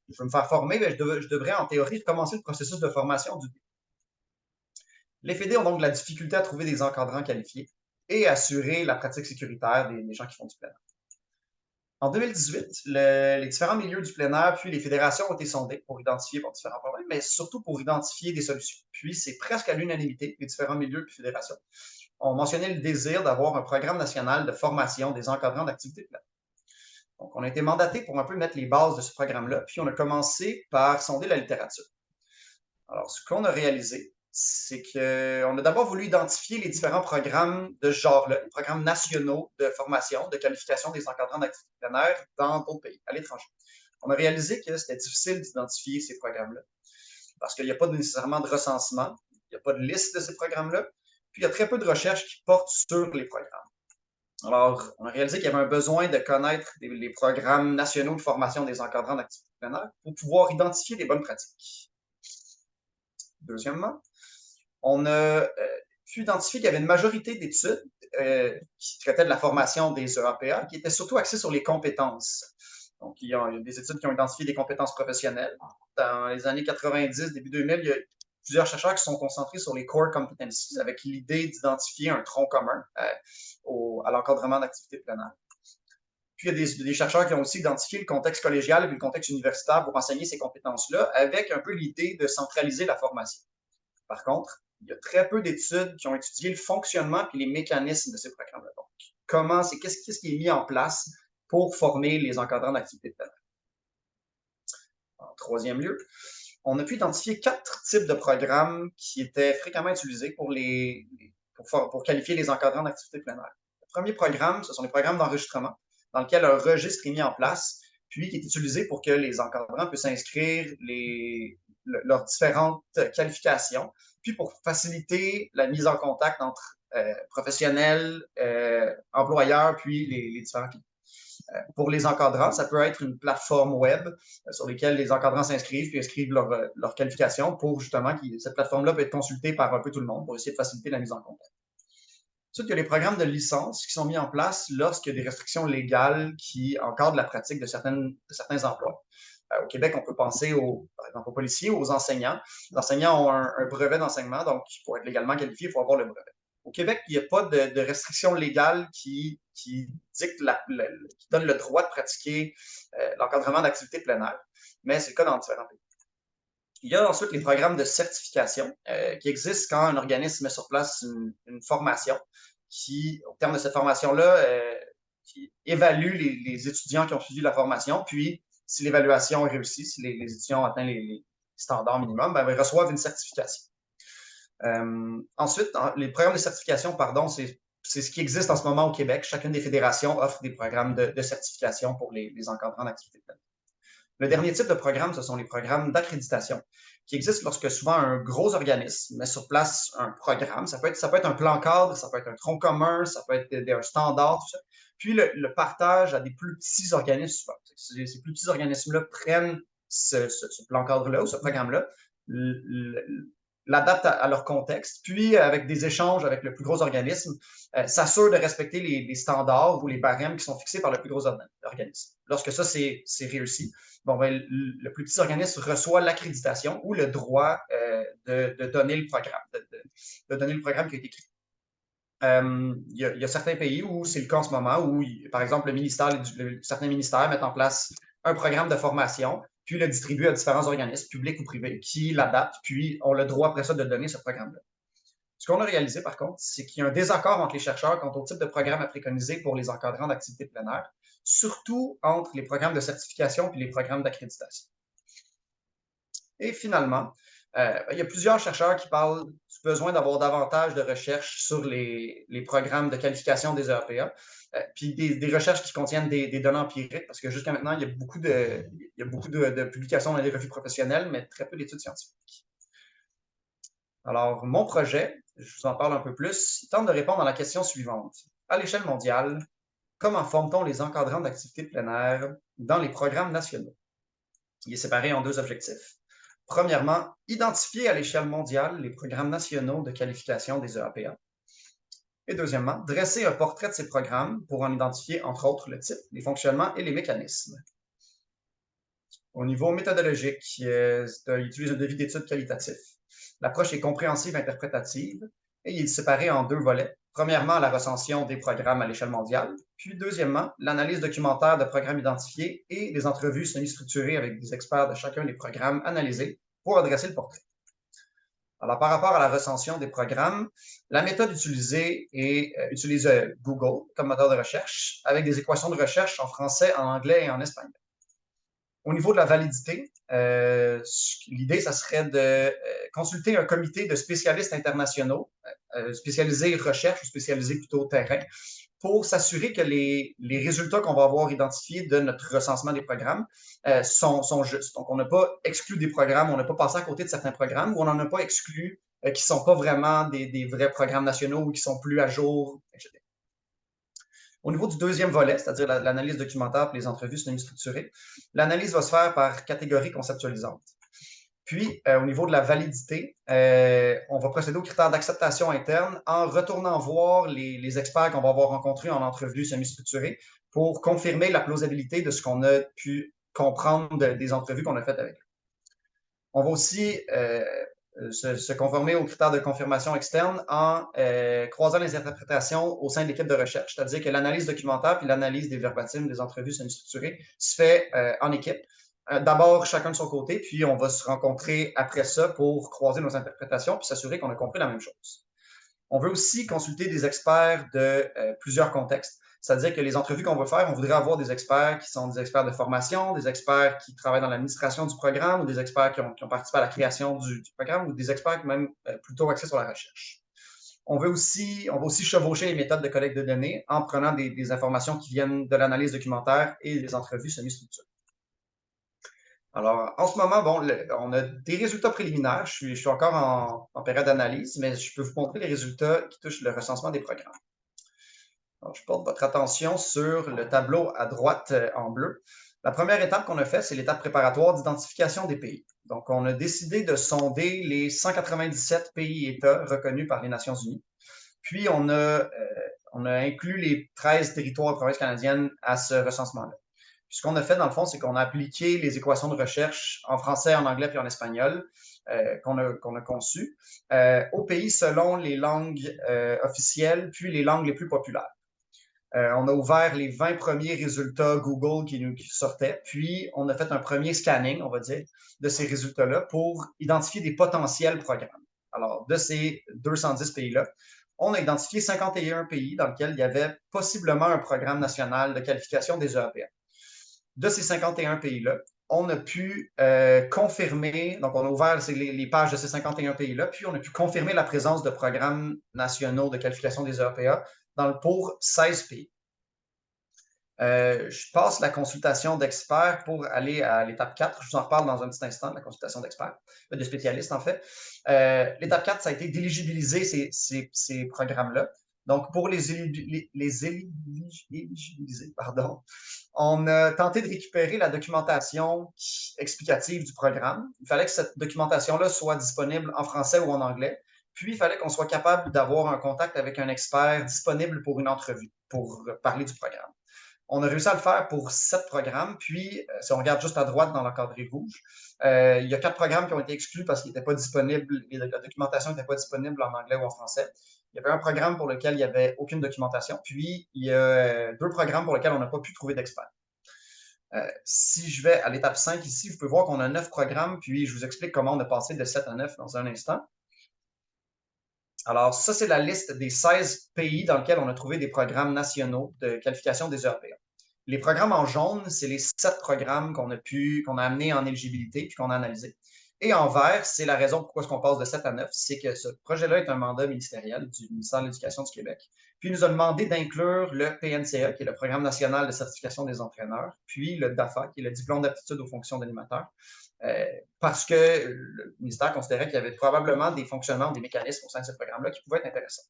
je veux me faire former, mais je devrais, en théorie, recommencer le processus de formation du début. Les fédés ont donc de la difficulté à trouver des encadrants qualifiés et assurer la pratique sécuritaire des gens qui font du plein air. En 2018, les différents milieux du plein air puis les fédérations ont été sondées pour identifier différents problèmes, mais surtout pour identifier des solutions. Puis, c'est presque à l'unanimité, les différents milieux puis fédérations ont mentionné le désir d'avoir un programme national de formation des encadrants d'activités plein air. Donc, on a été mandaté pour un peu mettre les bases de ce programme-là, puis on a commencé par sonder la littérature. Alors, ce qu'on a réalisé, c'est qu'on a d'abord voulu identifier les différents programmes de ce genre-là, les programmes nationaux de formation, de qualification des encadrants d'activités plein air dans d'autres pays, à l'étranger. On a réalisé que c'était difficile d'identifier ces programmes-là parce qu'il n'y a pas nécessairement de recensement, il n'y a pas de liste de ces programmes-là, puis il y a très peu de recherches qui portent sur les programmes. Alors, on a réalisé qu'il y avait un besoin de connaître les programmes nationaux de formation des encadrants d'activités plein air pour pouvoir identifier les bonnes pratiques. Deuxièmement, on a pu identifier qu'il y avait une majorité d'études qui traitaient de la formation des EAPA, qui étaient surtout axées sur les compétences. Donc, il y a des études qui ont identifié des compétences professionnelles. Dans les années 90, début 2000, il y a plusieurs chercheurs qui sont concentrés sur les core competencies avec l'idée d'identifier un tronc commun à l'encadrement d'activités plein air. Puis, il y a des chercheurs qui ont aussi identifié le contexte collégial et le contexte universitaire pour enseigner ces compétences-là avec un peu l'idée de centraliser la formation. Par contre, il y a très peu d'études qui ont étudié le fonctionnement et les mécanismes de ces programmes-là. Donc, qu'est-ce qui est mis en place pour former les encadrants d'activités de plein air? En troisième lieu, on a pu identifier 4 types de programmes qui étaient fréquemment utilisés pour qualifier les encadrants d'activités de plein air. Le premier programme, ce sont les programmes d'enregistrement, dans lequel un registre est mis en place, puis qui est utilisé pour que les encadrants puissent inscrire leurs différentes qualifications, puis pour faciliter la mise en contact entre professionnels, employeurs, puis les différents clients. Pour les encadrants, ça peut être une plateforme web sur laquelle les encadrants s'inscrivent puis inscrivent leurs qualifications pour justement que cette plateforme-là peut être consultée par un peu tout le monde pour essayer de faciliter la mise en contact. Ensuite, il y a les programmes de licence qui sont mis en place lorsqu'il y a des restrictions légales qui encadrent la pratique de certains emplois. Au Québec, on peut penser par exemple aux policiers ou aux enseignants. Les enseignants ont un brevet d'enseignement, donc pour être légalement qualifié, il faut avoir le brevet. Au Québec, il n'y a pas de restrictions légales qui dictent, qui donnent le droit de pratiquer l'encadrement d'activités plein air, mais c'est le cas dans différents pays. Il y a ensuite les programmes de certification qui existent quand un organisme met sur place une formation qui, au terme de cette formation-là, qui évalue les étudiants qui ont suivi la formation, puis si l'évaluation est réussie, si les étudiants ont atteint les standards minimums, ben, ils reçoivent une certification. Ensuite, les programmes de certification, c'est ce qui existe en ce moment au Québec. Chacune des fédérations offre des programmes de certification pour les encadrants d'activités plein air. Le dernier type de programme, ce sont les programmes d'accréditation qui existent lorsque souvent un gros organisme met sur place un programme. Ça peut être un plan cadre, ça peut être un tronc commun, ça peut être un standard, tout ça. Puis le partage à des plus petits organismes souvent. Ces plus petits organismes-là prennent ce plan cadre-là ou ce programme-là, l'adaptent à leur contexte, puis avec des échanges avec le plus gros organisme, s'assure de respecter les standards ou les barèmes qui sont fixés par le plus gros organisme. Lorsque ça, c'est réussi, bon, ben, le plus petit organisme reçoit l'accréditation ou le droit de donner le programme, de donner le programme qui a été écrit. Il y a certains pays où c'est le cas en ce moment, où, par exemple, certains ministères mettent en place un programme de formation, puis le distribuent à différents organismes, publics ou privés, qui l'adaptent, puis ont le droit après ça de donner ce programme-là. Ce qu'on a réalisé, par contre, c'est qu'il y a un désaccord entre les chercheurs quant au type de programme à préconiser pour les encadrants d'activités plein air, surtout entre les programmes de certification et les programmes d'accréditation. Et finalement, il y a plusieurs chercheurs qui parlent du besoin d'avoir davantage de recherches sur les programmes de qualification des EAPA, puis des recherches qui contiennent des données empiriques, parce que jusqu'à maintenant, il y a beaucoup de publications dans les revues professionnelles, mais très peu d'études scientifiques. Alors, mon projet, je vous en parle un peu plus, il tente de répondre à la question suivante. À l'échelle mondiale, comment forme-t-on les encadrants d'activités de plein air dans les programmes nationaux? Il est séparé en 2 objectifs. Premièrement, identifier à l'échelle mondiale les programmes nationaux de qualification des EAPA. Et deuxièmement, dresser un portrait de ces programmes pour en identifier, entre autres, le type, les fonctionnements et les mécanismes. Au niveau méthodologique, il utilise un devis d'études qualitatif. L'approche est compréhensive et interprétative et il est séparé en 2 volets. Premièrement, la recension des programmes à l'échelle mondiale, puis deuxièmement, l'analyse documentaire de programmes identifiés et les entrevues semi-structurées avec des experts de chacun des programmes analysés pour adresser le portrait. Alors, par rapport à la recension des programmes, la méthode utilisée utilise Google comme moteur de recherche avec des équations de recherche en français, en anglais et en espagnol. Au niveau de la validité, l'idée, ça serait de consulter un comité de spécialistes internationaux, spécialisés recherche ou spécialisés plutôt terrain, pour s'assurer que les résultats qu'on va avoir identifiés de notre recensement des programmes sont justes. Donc, on n'a pas exclu des programmes, on n'a pas passé à côté de certains programmes, ou on n'en a pas exclu qui ne sont pas vraiment des vrais programmes nationaux ou qui sont plus à jour, etc. Au niveau du deuxième volet, c'est-à-dire l'analyse documentaire et les entrevues semi-structurées, l'analyse va se faire par catégorie conceptualisante. Puis, au niveau de la validité, on va procéder aux critères d'acceptation interne en retournant voir les experts qu'on va avoir rencontrés en entrevue semi-structurée pour confirmer la plausibilité de ce qu'on a pu comprendre des entrevues qu'on a faites avec eux. On va aussi se conformer aux critères de confirmation externe en croisant les interprétations au sein de l'équipe de recherche, c'est-à-dire que l'analyse documentaire puis l'analyse des verbatims, des entrevues semi-structurées se fait en équipe. D'abord, chacun de son côté, puis on va se rencontrer après ça pour croiser nos interprétations puis s'assurer qu'on a compris la même chose. On veut aussi consulter des experts de plusieurs contextes. C'est-à-dire que les entrevues qu'on va faire, on voudrait avoir des experts qui sont des experts de formation, des experts qui travaillent dans l'administration du programme ou des experts qui ont participé à la création du programme ou des experts qui même plutôt axés sur la recherche. On va aussi chevaucher les méthodes de collecte de données en prenant des informations qui viennent de l'analyse documentaire et des entrevues semi-structurées. Alors, en ce moment, bon, on a des résultats préliminaires. Je suis encore en période d'analyse, mais je peux vous montrer les résultats qui touchent le recensement des programmes. Alors, je porte votre attention sur le tableau à droite en bleu. La première étape qu'on a faite, c'est l'étape préparatoire d'identification des pays. Donc, on a décidé de sonder les 197 pays et États reconnus par les Nations unies. Puis, on a inclus les 13 territoires et provinces canadiennes à ce recensement-là. Puis, ce qu'on a fait, dans le fond, c'est qu'on a appliqué les équations de recherche en français, en anglais puis en espagnol qu'on a conçues aux pays selon les langues officielles puis les langues les plus populaires. On a ouvert les 20 premiers résultats Google qui sortaient, puis on a fait un premier scanning, on va dire, de ces résultats-là pour identifier des potentiels programmes. Alors, de ces 210 pays-là, on a identifié 51 pays dans lesquels il y avait possiblement un programme national de qualification des EAPA. De ces 51 pays-là, on a pu confirmer, donc on a ouvert les pages de ces 51 pays-là, puis on a pu confirmer la présence de programmes nationaux de qualification des EAPA pour 16 pays. Je passe la consultation d'experts pour aller à l'étape 4. Je vous en reparle dans un petit instant, la consultation d'experts, de spécialistes en fait. L'étape 4, ça a été d'éligibiliser ces programmes-là. Donc, pour les éligibiliser, pardon, on a tenté de récupérer la documentation explicative du programme. Il fallait que cette documentation-là soit disponible en français ou en anglais. Puis, il fallait qu'on soit capable d'avoir un contact avec un expert disponible pour une entrevue, pour parler du programme. On a réussi à le faire pour 7 programmes. Puis, si on regarde juste à droite dans l'encadré rouge, il y a 4 programmes qui ont été exclus parce qu'ils n'étaient pas disponibles, et la documentation n'était pas disponible en anglais ou en français. Il y avait un programme pour lequel il n'y avait aucune documentation. Puis, il y a 2 programmes pour lesquels on n'a pas pu trouver d'experts. Si je vais à l'étape 5 ici, vous pouvez voir qu'on a 9 programmes. Puis, je vous explique comment on a passé de 7 à 9 dans un instant. Alors, ça, c'est la liste des 16 pays dans lesquels on a trouvé des programmes nationaux de qualification des ERPA. Les programmes en jaune, c'est les 7 programmes qu'on a amenés en éligibilité puis qu'on a analysés. Et en vert, c'est la raison pourquoi on passe de 7 à 9, c'est que ce projet-là est un mandat ministériel du ministère de l'Éducation du Québec. Puis, il nous a demandé d'inclure le PNCA, qui est le Programme national de certification des entraîneurs, puis le DAFA, qui est le diplôme d'aptitude aux fonctions d'animateur. Parce que le ministère considérait qu'il y avait probablement des fonctionnements, des mécanismes au sein de ce programme-là qui pouvaient être intéressants.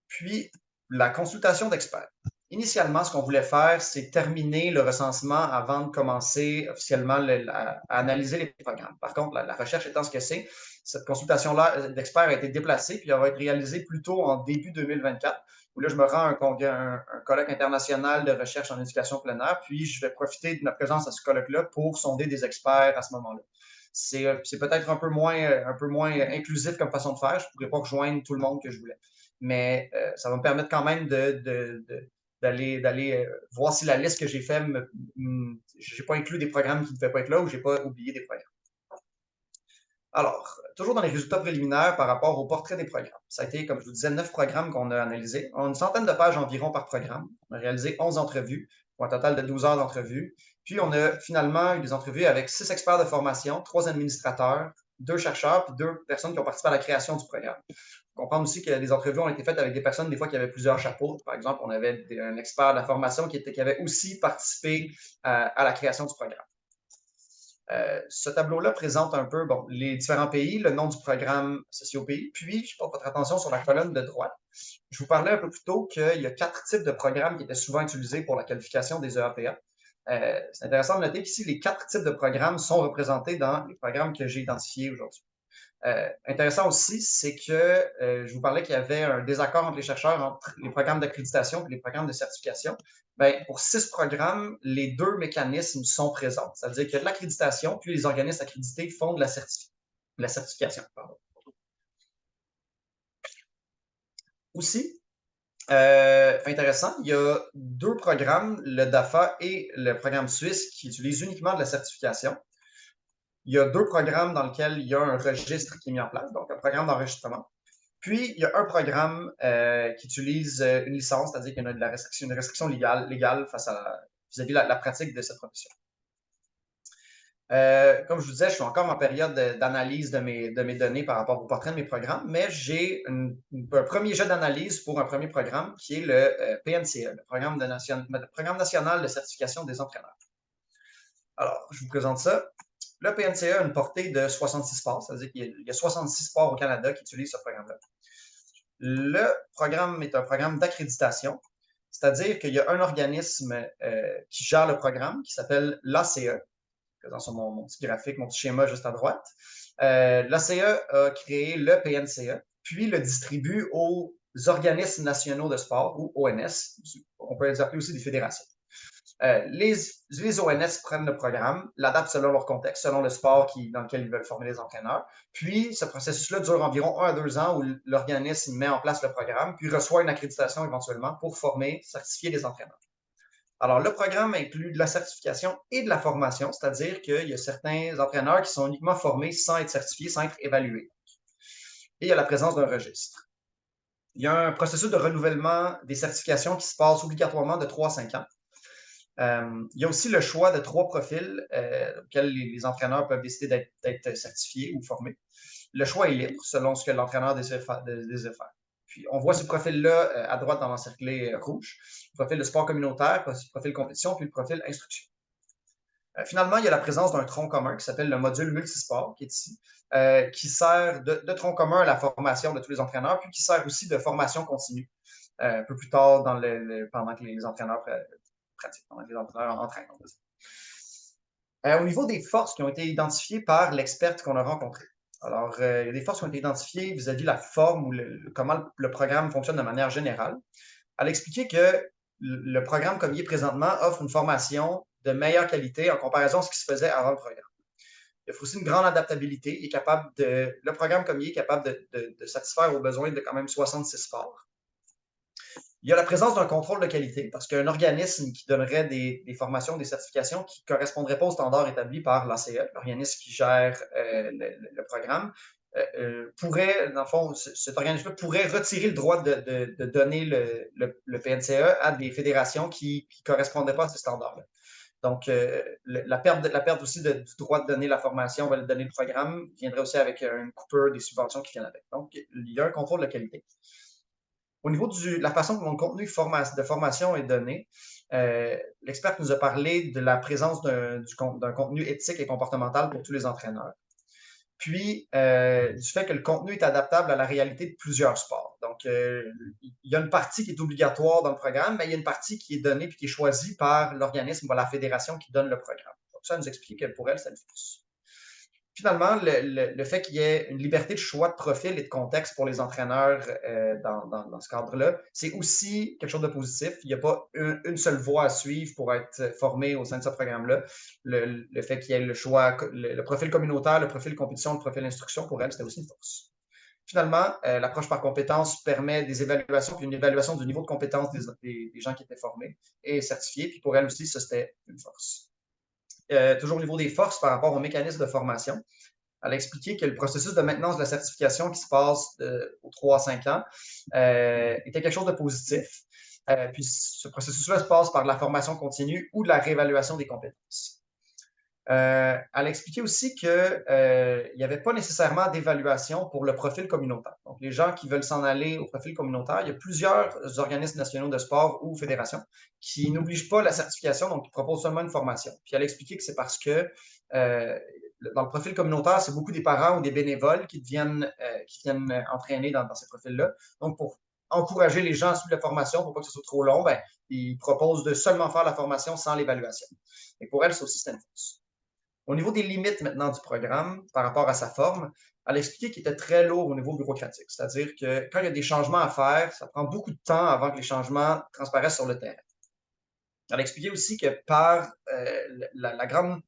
Puis, la consultation d'experts. Initialement, ce qu'on voulait faire, c'est terminer le recensement avant de commencer officiellement à analyser les programmes. Par contre, la recherche étant ce que c'est, cette consultation-là d'experts a été déplacée, puis elle va être réalisée plutôt en début 2024, où là, je me rends à un colloque international de recherche en éducation plein air, puis je vais profiter de ma présence à ce colloque-là pour sonder des experts à ce moment-là. C'est peut-être un peu moins inclusif comme façon de faire. Je ne pourrais pas rejoindre tout le monde que je voulais. Mais ça va me permettre quand même d'aller voir si la liste que j'ai faite, je n'ai pas inclus des programmes qui ne devaient pas être là ou je n'ai pas oublié des programmes. Alors, toujours dans les résultats préliminaires par rapport au portrait des programmes. Ça a été, comme je vous disais, 9 programmes qu'on a analysés. On a une centaine de pages environ par programme. On a réalisé 11 entrevues pour un total de 12 heures d'entrevues. Puis, on a finalement eu des entrevues avec 6 experts de formation, 3 administrateurs, 2 chercheurs, puis 2 personnes qui ont participé à la création du programme. Il faut comprendre aussi que les entrevues ont été faites avec des personnes, des fois, qui avaient plusieurs chapeaux. Par exemple, on avait un expert de la formation qui avait aussi participé à la création du programme. Ce tableau-là présente un peu les différents pays, le nom du programme associé au pays, puis je porte votre attention sur la colonne de droite. Je vous parlais un peu plus tôt qu'il y a 4 types de programmes qui étaient souvent utilisés pour la qualification des ERPA. C'est intéressant de noter qu'ici, les 4 types de programmes sont représentés dans les programmes que j'ai identifiés aujourd'hui. Intéressant aussi, c'est que je vous parlais qu'il y avait un désaccord entre les chercheurs entre les programmes d'accréditation et les programmes de certification. Bien, pour 6 programmes, les 2 mécanismes sont présents. C'est-à-dire qu'il y a de l'accréditation, puis les organismes accrédités font de la certification. Pardon. Aussi, intéressant, il y a 2 programmes, le DAFA et le programme suisse, qui utilisent uniquement de la certification. Il y a 2 programmes dans lesquels il y a un registre qui est mis en place, donc un programme d'enregistrement. Puis, il y a un programme qui utilise une licence, c'est-à-dire qu'il y a une restriction légale face à vis-à-vis la pratique de cette profession. Comme je vous disais, je suis encore en période d'analyse de mes données par rapport au portrait de mes programmes, mais j'ai un premier jet d'analyse pour un premier programme qui est le PNCA, le Programme national de certification des entraîneurs. Alors, je vous présente ça. Le PNCA a une portée de 66 sports, c'est-à-dire qu'il y a 66 sports au Canada qui utilisent ce programme-là. Le programme est un programme d'accréditation, c'est-à-dire qu'il y a un organisme qui gère le programme qui s'appelle l'ACE, présent sur mon petit graphique, mon petit schéma juste à droite. L'ACE a créé le PNCA, puis le distribue aux organismes nationaux de sport, ou ONS. On peut les appeler aussi des fédérations. Les ONS prennent le programme, l'adaptent selon leur contexte, selon le sport dans lequel ils veulent former les entraîneurs. Puis, ce processus-là dure environ 1 à 2 ans où l'organisme met en place le programme, puis reçoit une accréditation éventuellement pour former, certifier les entraîneurs. Alors, le programme inclut de la certification et de la formation, c'est-à-dire qu'il y a certains entraîneurs qui sont uniquement formés sans être certifiés, sans être évalués. Et il y a la présence d'un registre. Il y a un processus de renouvellement des certifications qui se passe obligatoirement de 3 à 5 ans. Il y a aussi le choix de 3 profils auxquels les entraîneurs peuvent décider d'être certifiés ou formés. Le choix est libre selon ce que l'entraîneur désire faire. Puis, on voit ce profil-là à droite dans l'encerclé rouge. Le profil de sport communautaire, le profil compétition, puis le profil instruction. Finalement, il y a la présence d'un tronc commun qui s'appelle le module multisport, qui est ici, qui sert de tronc commun à la formation de tous les entraîneurs, puis qui sert aussi de formation continue un peu plus tard pendant que les entraîneurs pratiquent, pendant que les entraîneurs entraînent. Au niveau des forces qui ont été identifiées par l'experte qu'on a rencontré. Alors, il y a des forces qui ont été identifiées vis-à-vis la forme ou comment le programme fonctionne de manière générale. Elle a expliqué que le programme comme il est présentement offre une formation de meilleure qualité en comparaison à ce qui se faisait avant le programme. Il offre aussi une grande adaptabilité. Le programme comme il est capable de satisfaire aux besoins de quand même 66 sports. Il y a la présence d'un contrôle de qualité, parce qu'un organisme qui donnerait des formations, des certifications qui ne correspondraient pas aux standards établis par l'ACE, l'organisme qui gère le programme, pourrait, dans le fond, cet organisme pourrait retirer le droit de donner le PNCE à des fédérations qui ne correspondraient pas à ces standards-là. Donc, la perte aussi du droit de donner la formation, de donner le programme, viendrait aussi avec une coupure des subventions qui viennent avec. Donc, il y a un contrôle de qualité. Au niveau de la façon dont le contenu de formation est donné, l'expert nous a parlé de la présence d'un contenu éthique et comportemental pour tous les entraîneurs. Puis, du fait que le contenu est adaptable à la réalité de plusieurs sports. Donc, il y a une partie qui est obligatoire dans le programme, mais il y a une partie qui est donnée puis qui est choisie par l'organisme ou la fédération qui donne le programme. Donc, ça nous explique que pour elle, c'est une force. Finalement, le fait qu'il y ait une liberté de choix de profil et de contexte pour les entraîneurs dans ce cadre-là, c'est aussi quelque chose de positif. Il n'y a pas une seule voie à suivre pour être formé au sein de ce programme-là. Le fait qu'il y ait le choix, le profil communautaire, le profil compétition, le profil instruction, pour elle, c'était aussi une force. Finalement, l'approche par compétences permet des évaluations, puis une évaluation du niveau de compétence des gens qui étaient formés et certifiés. Puis pour elle aussi, ça, c'était une force. Toujours au niveau des forces par rapport au mécanisme de formation. Elle a expliqué que le processus de maintenance de la certification qui se passe aux 3 à 5 ans était quelque chose de positif. Puis ce processus-là se passe par de la formation continue ou de la réévaluation des compétences. Elle a expliqué aussi qu'il n'y avait pas nécessairement d'évaluation pour le profil communautaire. Donc, les gens qui veulent s'en aller au profil communautaire, il y a plusieurs organismes nationaux de sport ou fédérations qui n'obligent pas la certification, donc qui proposent seulement une formation. Puis elle a expliqué que c'est parce que dans le profil communautaire, c'est beaucoup des parents ou des bénévoles qui viennent entraîner dans ces profils-là. Donc, pour encourager les gens à suivre la formation pour pas que ce soit trop long, ils proposent de seulement faire la formation sans l'évaluation. Et pour elle, c'est aussi une force. Au niveau des limites maintenant du programme par rapport à sa forme, elle a expliqué qu'il était très lourd au niveau bureaucratique. C'est-à-dire que quand il y a des changements à faire, ça prend beaucoup de temps avant que les changements transparaissent sur le terrain. Elle a expliqué aussi que par la grande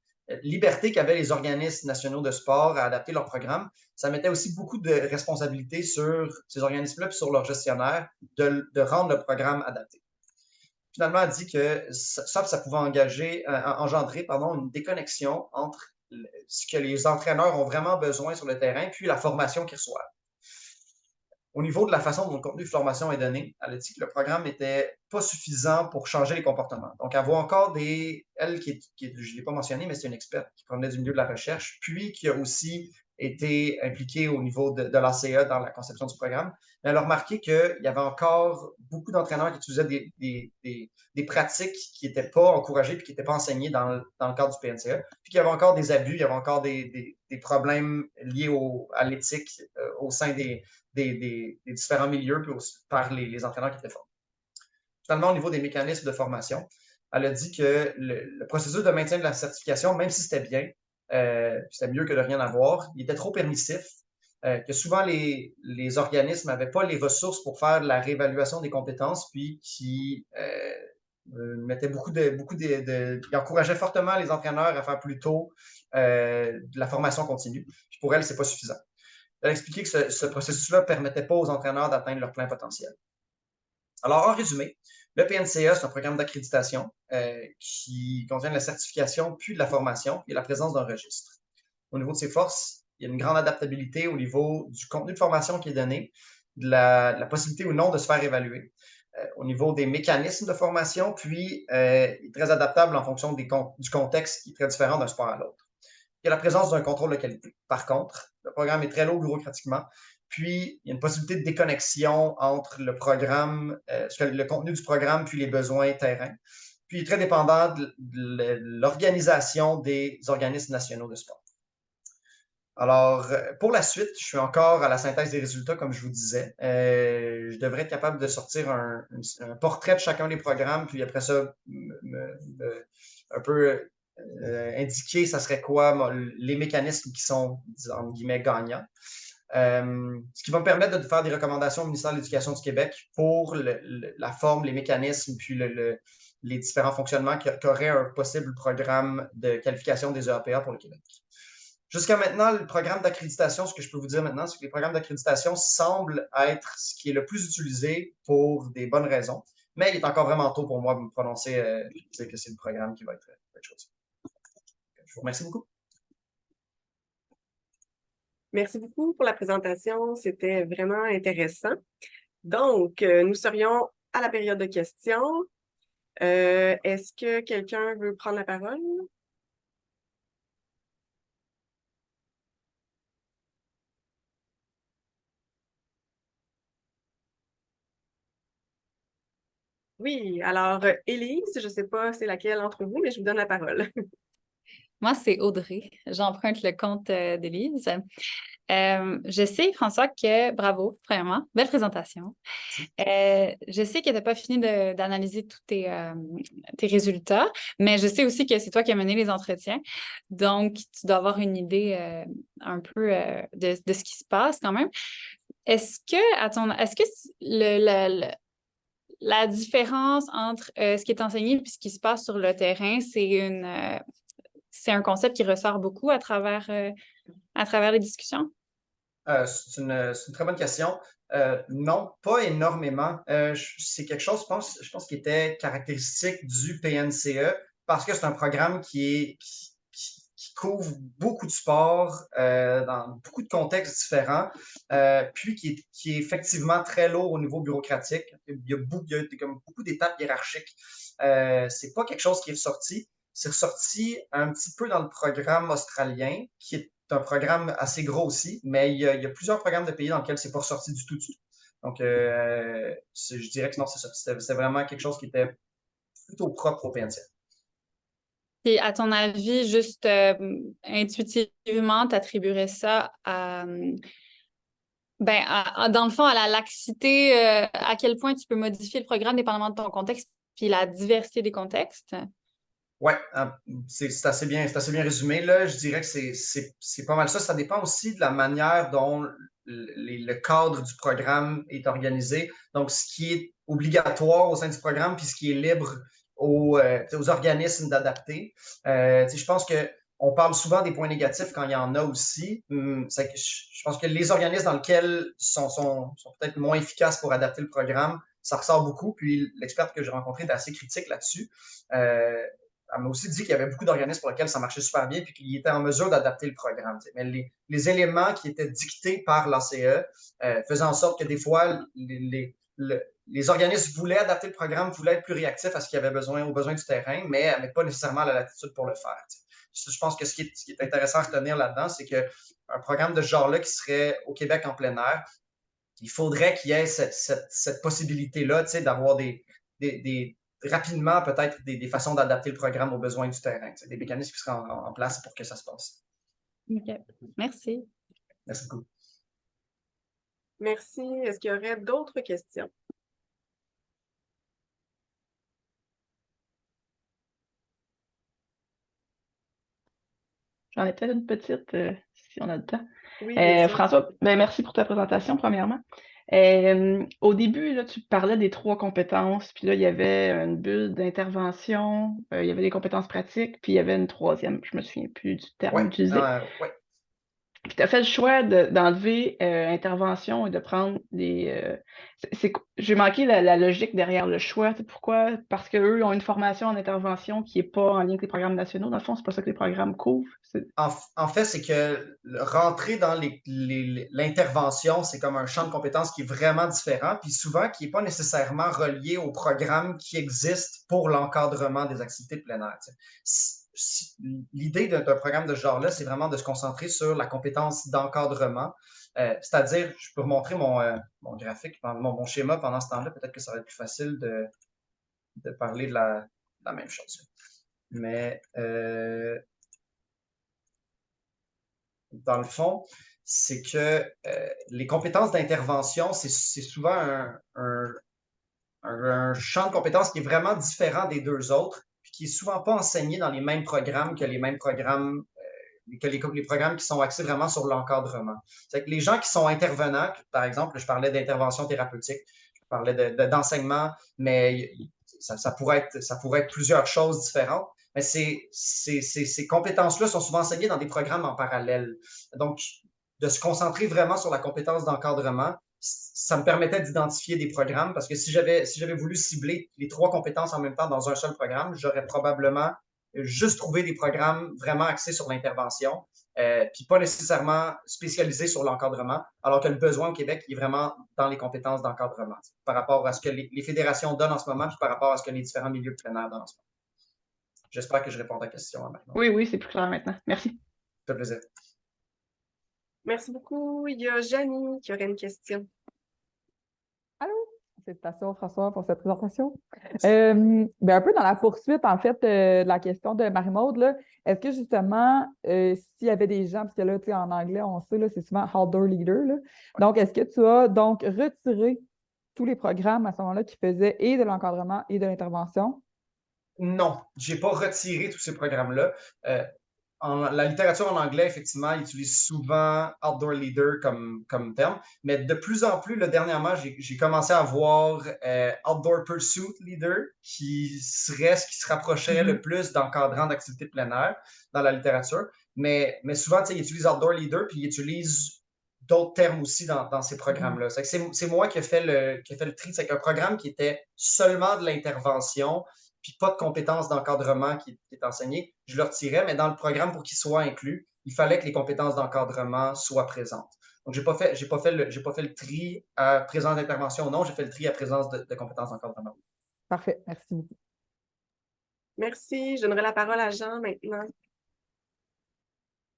liberté qu'avaient les organismes nationaux de sport à adapter leur programme, ça mettait aussi beaucoup de responsabilités sur ces organismes-là et sur leurs gestionnaires de rendre le programme adapté. Finalement, elle dit que ça pouvait engendrer une déconnexion entre ce que les entraîneurs ont vraiment besoin sur le terrain puis la formation qu'ils reçoivent. Au niveau de la façon dont le contenu de formation est donné, elle a dit que le programme n'était pas suffisant pour changer les comportements. Donc, elle voit encore je ne l'ai pas mentionné, mais c'est une experte qui provenait du milieu de la recherche, puis qui a aussi été impliquée au niveau de l'ACE dans la conception du programme. Mais elle a remarqué qu'il y avait encore beaucoup d'entraîneurs qui utilisaient des pratiques qui n'étaient pas encouragées et qui n'étaient pas enseignées dans le cadre du PNCE. Puis qu'il y avait encore des abus, il y avait encore des problèmes liés à l'éthique au sein des différents milieux puis aussi par les entraîneurs qui étaient formés. Finalement, au niveau des mécanismes de formation, elle a dit que le processus de maintien de la certification, même si c'était bien, c'était mieux que de rien avoir, il était trop permissif, que souvent les organismes n'avaient pas les ressources pour faire la réévaluation des compétences, puis qui mettaient ils encourageaient fortement les entraîneurs à faire plus tôt de la formation continue. Puis pour elle, c'est pas suffisant. Elle a expliqué que ce processus-là ne permettait pas aux entraîneurs d'atteindre leur plein potentiel. Alors, en résumé, le PNCE, c'est un programme d'accréditation qui contient de la certification puis de la formation et la présence d'un registre. Au niveau de ses forces, il y a une grande adaptabilité au niveau du contenu de formation qui est donné, de la possibilité ou non de se faire évaluer. Au niveau des mécanismes de formation, puis il est très adaptable en fonction du contexte qui est très différent d'un sport à l'autre. Il y a la présence d'un contrôle de qualité. Par contre, le programme est très lourd bureaucratiquement. Puis, il y a une possibilité de déconnexion entre le programme, le contenu du programme puis les besoins terrain. puis il est très dépendant de l'organisation des organismes nationaux de sport. Alors, pour la suite, je suis encore à la synthèse des résultats, comme je vous disais. Je devrais être capable de sortir un portrait de chacun des programmes, puis après ça, un peu indiquer ça serait quoi les mécanismes qui sont, entre guillemets, gagnants. Ce qui va me permettre de faire des recommandations au ministère de l'Éducation du Québec pour la forme, les mécanismes, puis les différents fonctionnements qu'aurait un possible programme de qualification des EAPA pour le Québec. Jusqu'à maintenant, le programme d'accréditation, ce que je peux vous dire maintenant, c'est que les programmes d'accréditation semblent être ce qui est le plus utilisé pour des bonnes raisons, mais il est encore vraiment tôt pour moi de me prononcer dire que c'est le programme qui va être choisi. Je vous remercie beaucoup. Merci beaucoup pour la présentation. C'était vraiment intéressant. Donc, nous serions à la période de questions. Est-ce que quelqu'un veut prendre la parole? Oui, alors, Élise, je ne sais pas c'est laquelle entre vous, mais je vous donne la parole. Moi, c'est Audrey. J'emprunte le compte d'Élise. Je sais, François, que bravo, vraiment, belle présentation. Je sais que tu n'as pas fini d'analyser tous tes résultats, mais je sais aussi que c'est toi qui as mené les entretiens. Donc, tu dois avoir une idée un peu de ce qui se passe quand même. Est-ce que la différence entre ce qui est enseigné et ce qui se passe sur le terrain, c'est un concept qui ressort beaucoup à travers les discussions? C'est une très bonne question. Non, pas énormément. C'est quelque chose, je pense, qui était caractéristique du PNCE parce que c'est un programme qui couvre beaucoup de sports dans beaucoup de contextes différents, puis qui est effectivement très lourd au niveau bureaucratique. Il y a comme beaucoup d'étapes hiérarchiques. C'est pas quelque chose qui est ressorti. C'est ressorti un petit peu dans le programme australien, qui est un programme assez gros aussi, mais il y a plusieurs programmes de pays dans lesquels c'est pas ressorti du tout. Donc, je dirais que non, c'est ça. C'était vraiment quelque chose qui était plutôt propre au PNCE. Et à ton avis, juste intuitivement, tu attribuerais ça à, dans le fond, à la laxité, à quel point tu peux modifier le programme dépendamment de ton contexte, puis la diversité des contextes? Oui, c'est assez bien résumé. Là, je dirais que c'est pas mal ça. Ça dépend aussi de la manière dont le cadre du programme est organisé. Donc, ce qui est obligatoire au sein du programme, puis ce qui est libre aux organismes d'adapter. Je pense qu'on parle souvent des points négatifs quand il y en a aussi. Je pense que les organismes dans lesquels sont peut-être moins efficaces pour adapter le programme, ça ressort beaucoup. Puis l'experte que j'ai rencontrée était assez critique là-dessus. Elle m'a aussi dit qu'il y avait beaucoup d'organismes pour lesquels ça marchait super bien puis qu'ils étaient en mesure d'adapter le programme. Mais les éléments qui étaient dictés par l'ACE faisaient en sorte que des fois, les organismes voulaient adapter le programme, voulaient être plus réactifs à ce qu'ils avaient besoin, aux besoins du terrain, mais n'avaient pas nécessairement la latitude pour le faire. Je pense que ce qui est intéressant à retenir là-dedans, c'est qu'un programme de ce genre-là qui serait au Québec en plein air, il faudrait qu'il y ait cette possibilité-là d'avoir rapidement peut-être des façons d'adapter le programme aux besoins du terrain, des mécanismes qui seraient en place pour que ça se passe. OK. Merci. Merci beaucoup. Merci. Est-ce qu'il y aurait d'autres questions? J'en ai peut-être une petite, si on a le temps. Oui, bien sûr. François, merci pour ta présentation, premièrement. Au début, là, tu parlais des 3 compétences, puis là, il y avait une bulle d'intervention, il y avait des compétences pratiques, puis il y avait une 3e. Je me souviens plus du terme utilisé. Ouais. Puis tu as fait le choix d'enlever intervention et de prendre des. J'ai manqué la logique derrière le choix. Pourquoi? Parce qu'eux ont une formation en intervention qui n'est pas en lien avec les programmes nationaux. Dans le fond, c'est pas ça que les programmes couvrent. En fait, c'est que rentrer dans l'intervention, c'est comme un champ de compétences qui est vraiment différent, puis souvent qui n'est pas nécessairement relié au programme qui existe pour l'encadrement des activités de plein air. L'idée d'un programme de ce genre-là, c'est vraiment de se concentrer sur la compétence d'encadrement. C'est-à-dire, je peux remontrer mon graphique, mon schéma pendant ce temps-là. Peut-être que ça va être plus facile de parler de la même chose. Mais dans le fond, c'est que les compétences d'intervention, c'est souvent un champ de compétences qui est vraiment différent des deux autres, puis qui est souvent pas enseigné dans les mêmes programmes que les mêmes programmes, que les programmes qui sont axés vraiment sur l'encadrement. C'est que les gens qui sont intervenants, par exemple, je parlais d'intervention thérapeutique, je parlais d'enseignement, mais ça pourrait être plusieurs choses différentes. Mais ces compétences-là sont souvent enseignées dans des programmes en parallèle. Donc, de se concentrer vraiment sur la compétence d'encadrement, ça me permettait d'identifier des programmes parce que si j'avais voulu cibler les 3 compétences en même temps dans un seul programme, j'aurais probablement juste trouvé des programmes vraiment axés sur l'intervention, puis pas nécessairement spécialisés sur l'encadrement, alors que le besoin au Québec est vraiment dans les compétences d'encadrement, par rapport à ce que les fédérations donnent en ce moment, puis par rapport à ce que les différents milieux plein air donnent en ce moment. J'espère que je réponds à ta question, Marie-Maud. Oui, c'est plus clair maintenant. Merci. Ça fait plaisir. Merci beaucoup. Il y a Janie qui aurait une question. Allô? Félicitations, François, pour cette présentation. Un peu dans la poursuite, en fait, de la question de Marie-Maude, là, est-ce que justement, s'il y avait des gens, parce que là, tu sais, en anglais, on sait, là, c'est souvent outdoor leader, là. Donc, est-ce que tu as donc retiré tous les programmes à ce moment-là qui faisaient et de l'encadrement et de l'intervention? Non, j'ai pas retiré tous ces programmes-là. La littérature en anglais, effectivement, utilise souvent Outdoor Leader comme terme, mais de plus en plus, dernièrement, j'ai commencé à voir Outdoor Pursuit Leader, qui serait ce qui se rapprocherait le plus d'encadrant d'activités de plein air dans la littérature. Mais souvent, ils utilisent Outdoor Leader, puis ils utilisent d'autres termes aussi dans ces programmes-là. C'est moi qui ai fait le tri. C'est qu'un programme qui était seulement de l'intervention, puis pas de compétences d'encadrement qui est enseigné, je le retirais, mais dans le programme, pour qu'il soit inclus, il fallait que les compétences d'encadrement soient présentes. Donc, j'ai pas fait le tri à présence d'intervention ou non, j'ai fait le tri à présence de compétences d'encadrement. Parfait, merci beaucoup. Merci. Je donnerai la parole à Jean maintenant.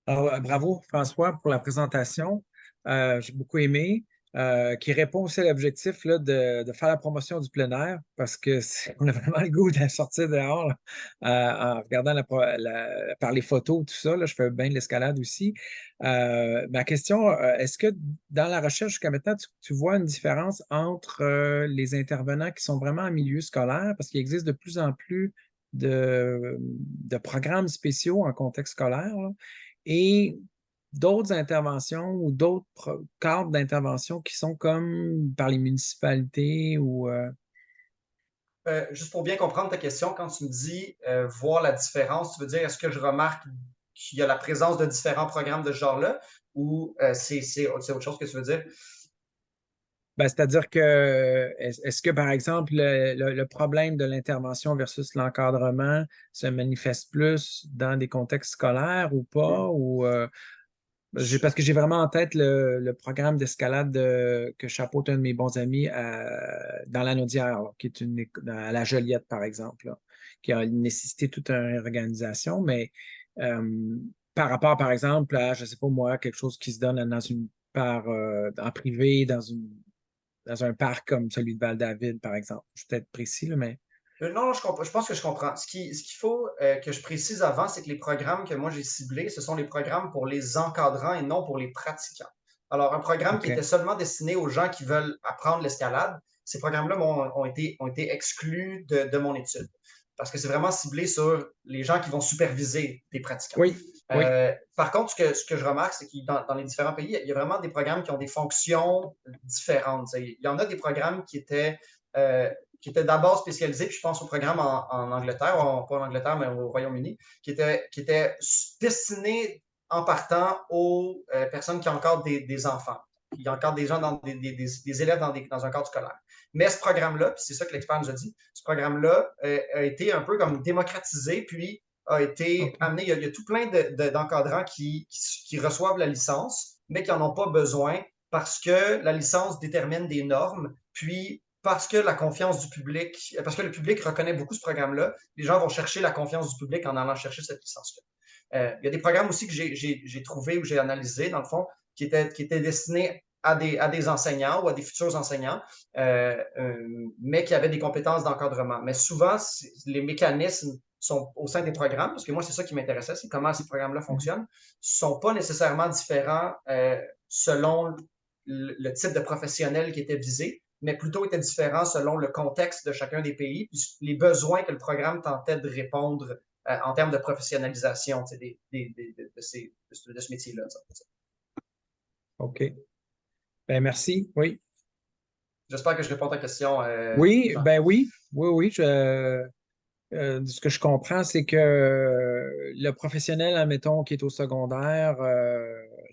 Alors, bravo, François, pour la présentation. J'ai beaucoup aimé. Qui répond aussi à l'objectif là, de faire la promotion du plein air parce qu'on a vraiment le goût de sortir dehors là, en regardant par les photos, tout ça. Là, je fais bien de l'escalade aussi. Ma question, est-ce que dans la recherche jusqu'à maintenant, tu vois une différence entre les intervenants qui sont vraiment en milieu scolaire parce qu'il existe de plus en plus de programmes spéciaux en contexte scolaire là, et d'autres interventions ou d'autres cadres d'intervention qui sont comme par les municipalités ou... Juste pour bien comprendre ta question, quand tu me dis voir la différence, tu veux dire est-ce que je remarque qu'il y a la présence de différents programmes de ce genre-là ou c'est autre chose que tu veux dire? Ben, c'est-à-dire que est-ce que, par exemple, le problème de l'intervention versus l'encadrement se manifeste plus dans des contextes scolaires ou pas? Ou parce que j'ai vraiment en tête le programme d'escalade que chapeaute un de mes bons amis dans la Naudière, là, qui est à la Joliette, par exemple, là, qui a nécessité toute une organisation, mais par rapport, par exemple, à, je ne sais pas moi, quelque chose qui se donne en privé, dans un parc comme celui de Val-David, par exemple. Je suis peut-être précis, là, mais... Non, je pense que je comprends. Ce qu'il faut que je précise avant, c'est que les programmes que moi j'ai ciblés, ce sont les programmes pour les encadrants et non pour les pratiquants. Alors, un programme qui était seulement destiné aux gens qui veulent apprendre l'escalade, ces programmes-là ont été exclus de mon étude. Parce que c'est vraiment ciblé sur les gens qui vont superviser des pratiquants. Oui. Par contre, ce que je remarque, c'est que dans les différents pays, il y a vraiment des programmes qui ont des fonctions différentes. Il y en a des programmes qui étaient d'abord spécialisés, puis je pense au programme en Angleterre, pas en Angleterre, mais au Royaume-Uni, qui était destiné en partant aux personnes qui encadrent des enfants, qui encadrent des gens, des élèves dans un cadre scolaire. Mais ce programme-là, puis c'est ça que l'expert nous a dit, ce programme-là a été un peu comme démocratisé, puis a été amené. Il y a tout plein d'encadrants qui reçoivent la licence, mais qui n'en ont pas besoin parce que la licence détermine des normes, puis parce que parce que le public reconnaît beaucoup ce programme-là, les gens vont chercher la confiance du public en allant chercher cette licence-là. Il y a des programmes aussi que j'ai trouvé ou j'ai analysé, dans le fond, qui étaient destinés à des enseignants ou à des futurs enseignants, mais qui avaient des compétences d'encadrement. Mais souvent, les mécanismes sont au sein des programmes, parce que moi, c'est ça qui m'intéressait, c'est comment ces programmes-là fonctionnent, ne sont pas nécessairement différents selon le type de professionnel qui était visé, mais plutôt étaient différents selon le contexte de chacun des pays, puis les besoins que le programme tentait de répondre en termes de professionnalisation de ce métier-là. OK. Ben, merci. Oui. J'espère que je réponds à ta question. Oui, Jean. ben oui. Oui. Ce que je comprends, c'est que le professionnel, admettons, qui est au secondaire,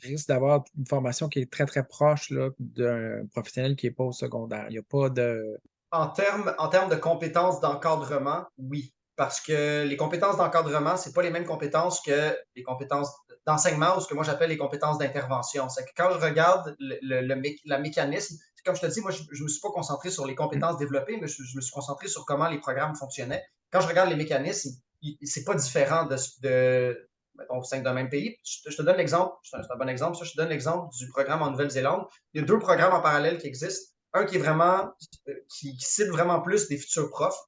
risque d'avoir une formation qui est très, très proche là, d'un professionnel qui n'est pas au secondaire. Il n'y a pas de... En termes de compétences d'encadrement, oui. Parce que les compétences d'encadrement, ce n'est pas les mêmes compétences que les compétences d'enseignement ou ce que moi j'appelle les compétences d'intervention. C'est que quand je regarde la mécanisme, comme je te dis, moi, je ne me suis pas concentré sur les compétences développées, mais je me suis concentré sur comment les programmes fonctionnaient. Quand je regarde les mécanismes, c'est pas différent mettons, au sein d'un même pays. Je te donne l'exemple, c'est un bon exemple, ça, je te donne l'exemple du programme en Nouvelle-Zélande. Il y a 2 programmes en parallèle qui existent. Un qui est vraiment, qui cible vraiment plus des futurs profs,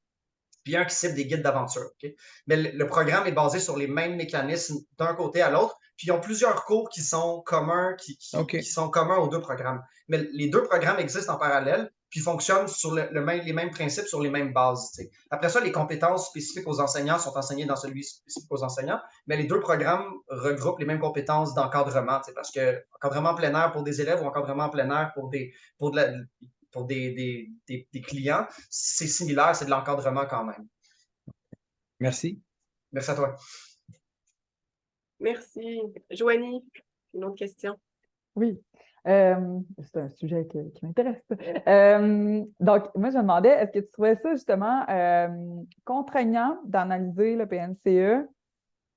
puis un qui cible des guides d'aventure. Okay? Mais le programme est basé sur les mêmes mécanismes d'un côté à l'autre, puis ils ont plusieurs cours qui sont communs, qui sont communs aux 2 programmes. Mais les 2 programmes existent en parallèle, puis fonctionnent sur les mêmes principes, sur les mêmes bases. T'sais. Après ça, les compétences spécifiques aux enseignants sont enseignées dans celui spécifique aux enseignants, mais les 2 programmes regroupent les mêmes compétences d'encadrement, parce que encadrement plein air pour des élèves ou encadrement plein air pour des clients, c'est similaire, c'est de l'encadrement quand même. Merci. Merci à toi. Merci. Joanie, une autre question. Oui. C'est un sujet qui m'intéresse. Donc, moi, je me demandais, est-ce que tu trouvais ça justement contraignant d'analyser le PNCE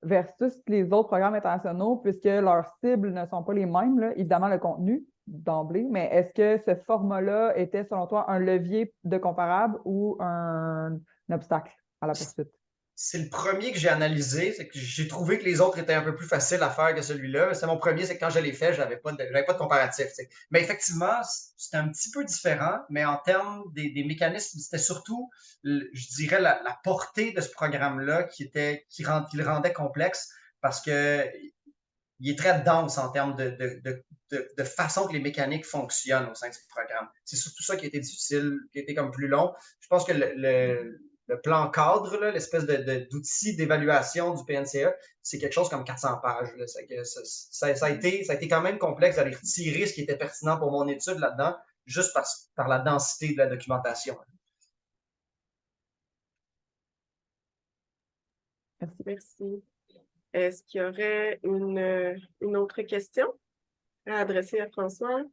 versus les autres programmes internationaux, puisque leurs cibles ne sont pas les mêmes, là. Évidemment, le contenu d'emblée, mais est-ce que ce format-là était, selon toi, un levier de comparable ou un obstacle à la poursuite? C'est le premier que j'ai analysé. C'est que j'ai trouvé que les autres étaient un peu plus faciles à faire que celui-là. C'est mon premier, c'est que quand je l'ai fait, j'avais pas de comparatif. T'sais. Mais effectivement, c'était un petit peu différent, mais en termes des mécanismes, c'était surtout, je dirais, la portée de ce programme-là qui le rendait complexe parce que il est très dense en termes de façon que les mécaniques fonctionnent au sein de ce programme. C'est surtout ça qui a été difficile, qui a été comme plus long. Je pense que le plan cadre, l'espèce d'outil d'évaluation du PNCE, c'est quelque chose comme 400 pages. Là. Ça a été quand même complexe d'aller retirer ce qui était pertinent pour mon étude là-dedans, juste par la densité de la documentation. Merci. Est-ce qu'il y aurait une autre question à adresser à François?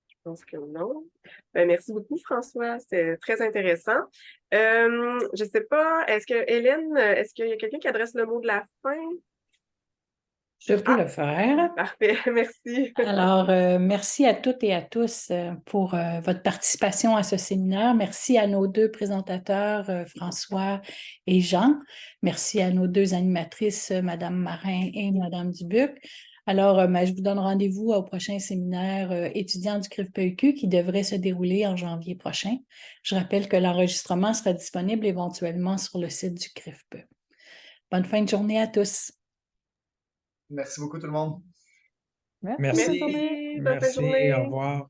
Je pense que non. Merci beaucoup, François. C'est très intéressant. Je ne sais pas, Hélène, est-ce qu'il y a quelqu'un qui adresse le mot de la fin? Je peux le faire. Parfait, merci. Alors, merci à toutes et à tous pour votre participation à ce séminaire. Merci à nos 2 présentateurs, François et Jean. Merci à nos 2 animatrices, Mme Marin et Mme Dubuc. Alors, je vous donne rendez-vous au prochain séminaire étudiant du CRIF-PEQ qui devrait se dérouler en janvier prochain. Je rappelle que l'enregistrement sera disponible éventuellement sur le site du CRIF-PE. Bonne fin de journée à tous. Merci beaucoup tout le monde. Merci. Merci. Bonne fin de journée. Merci. Au revoir.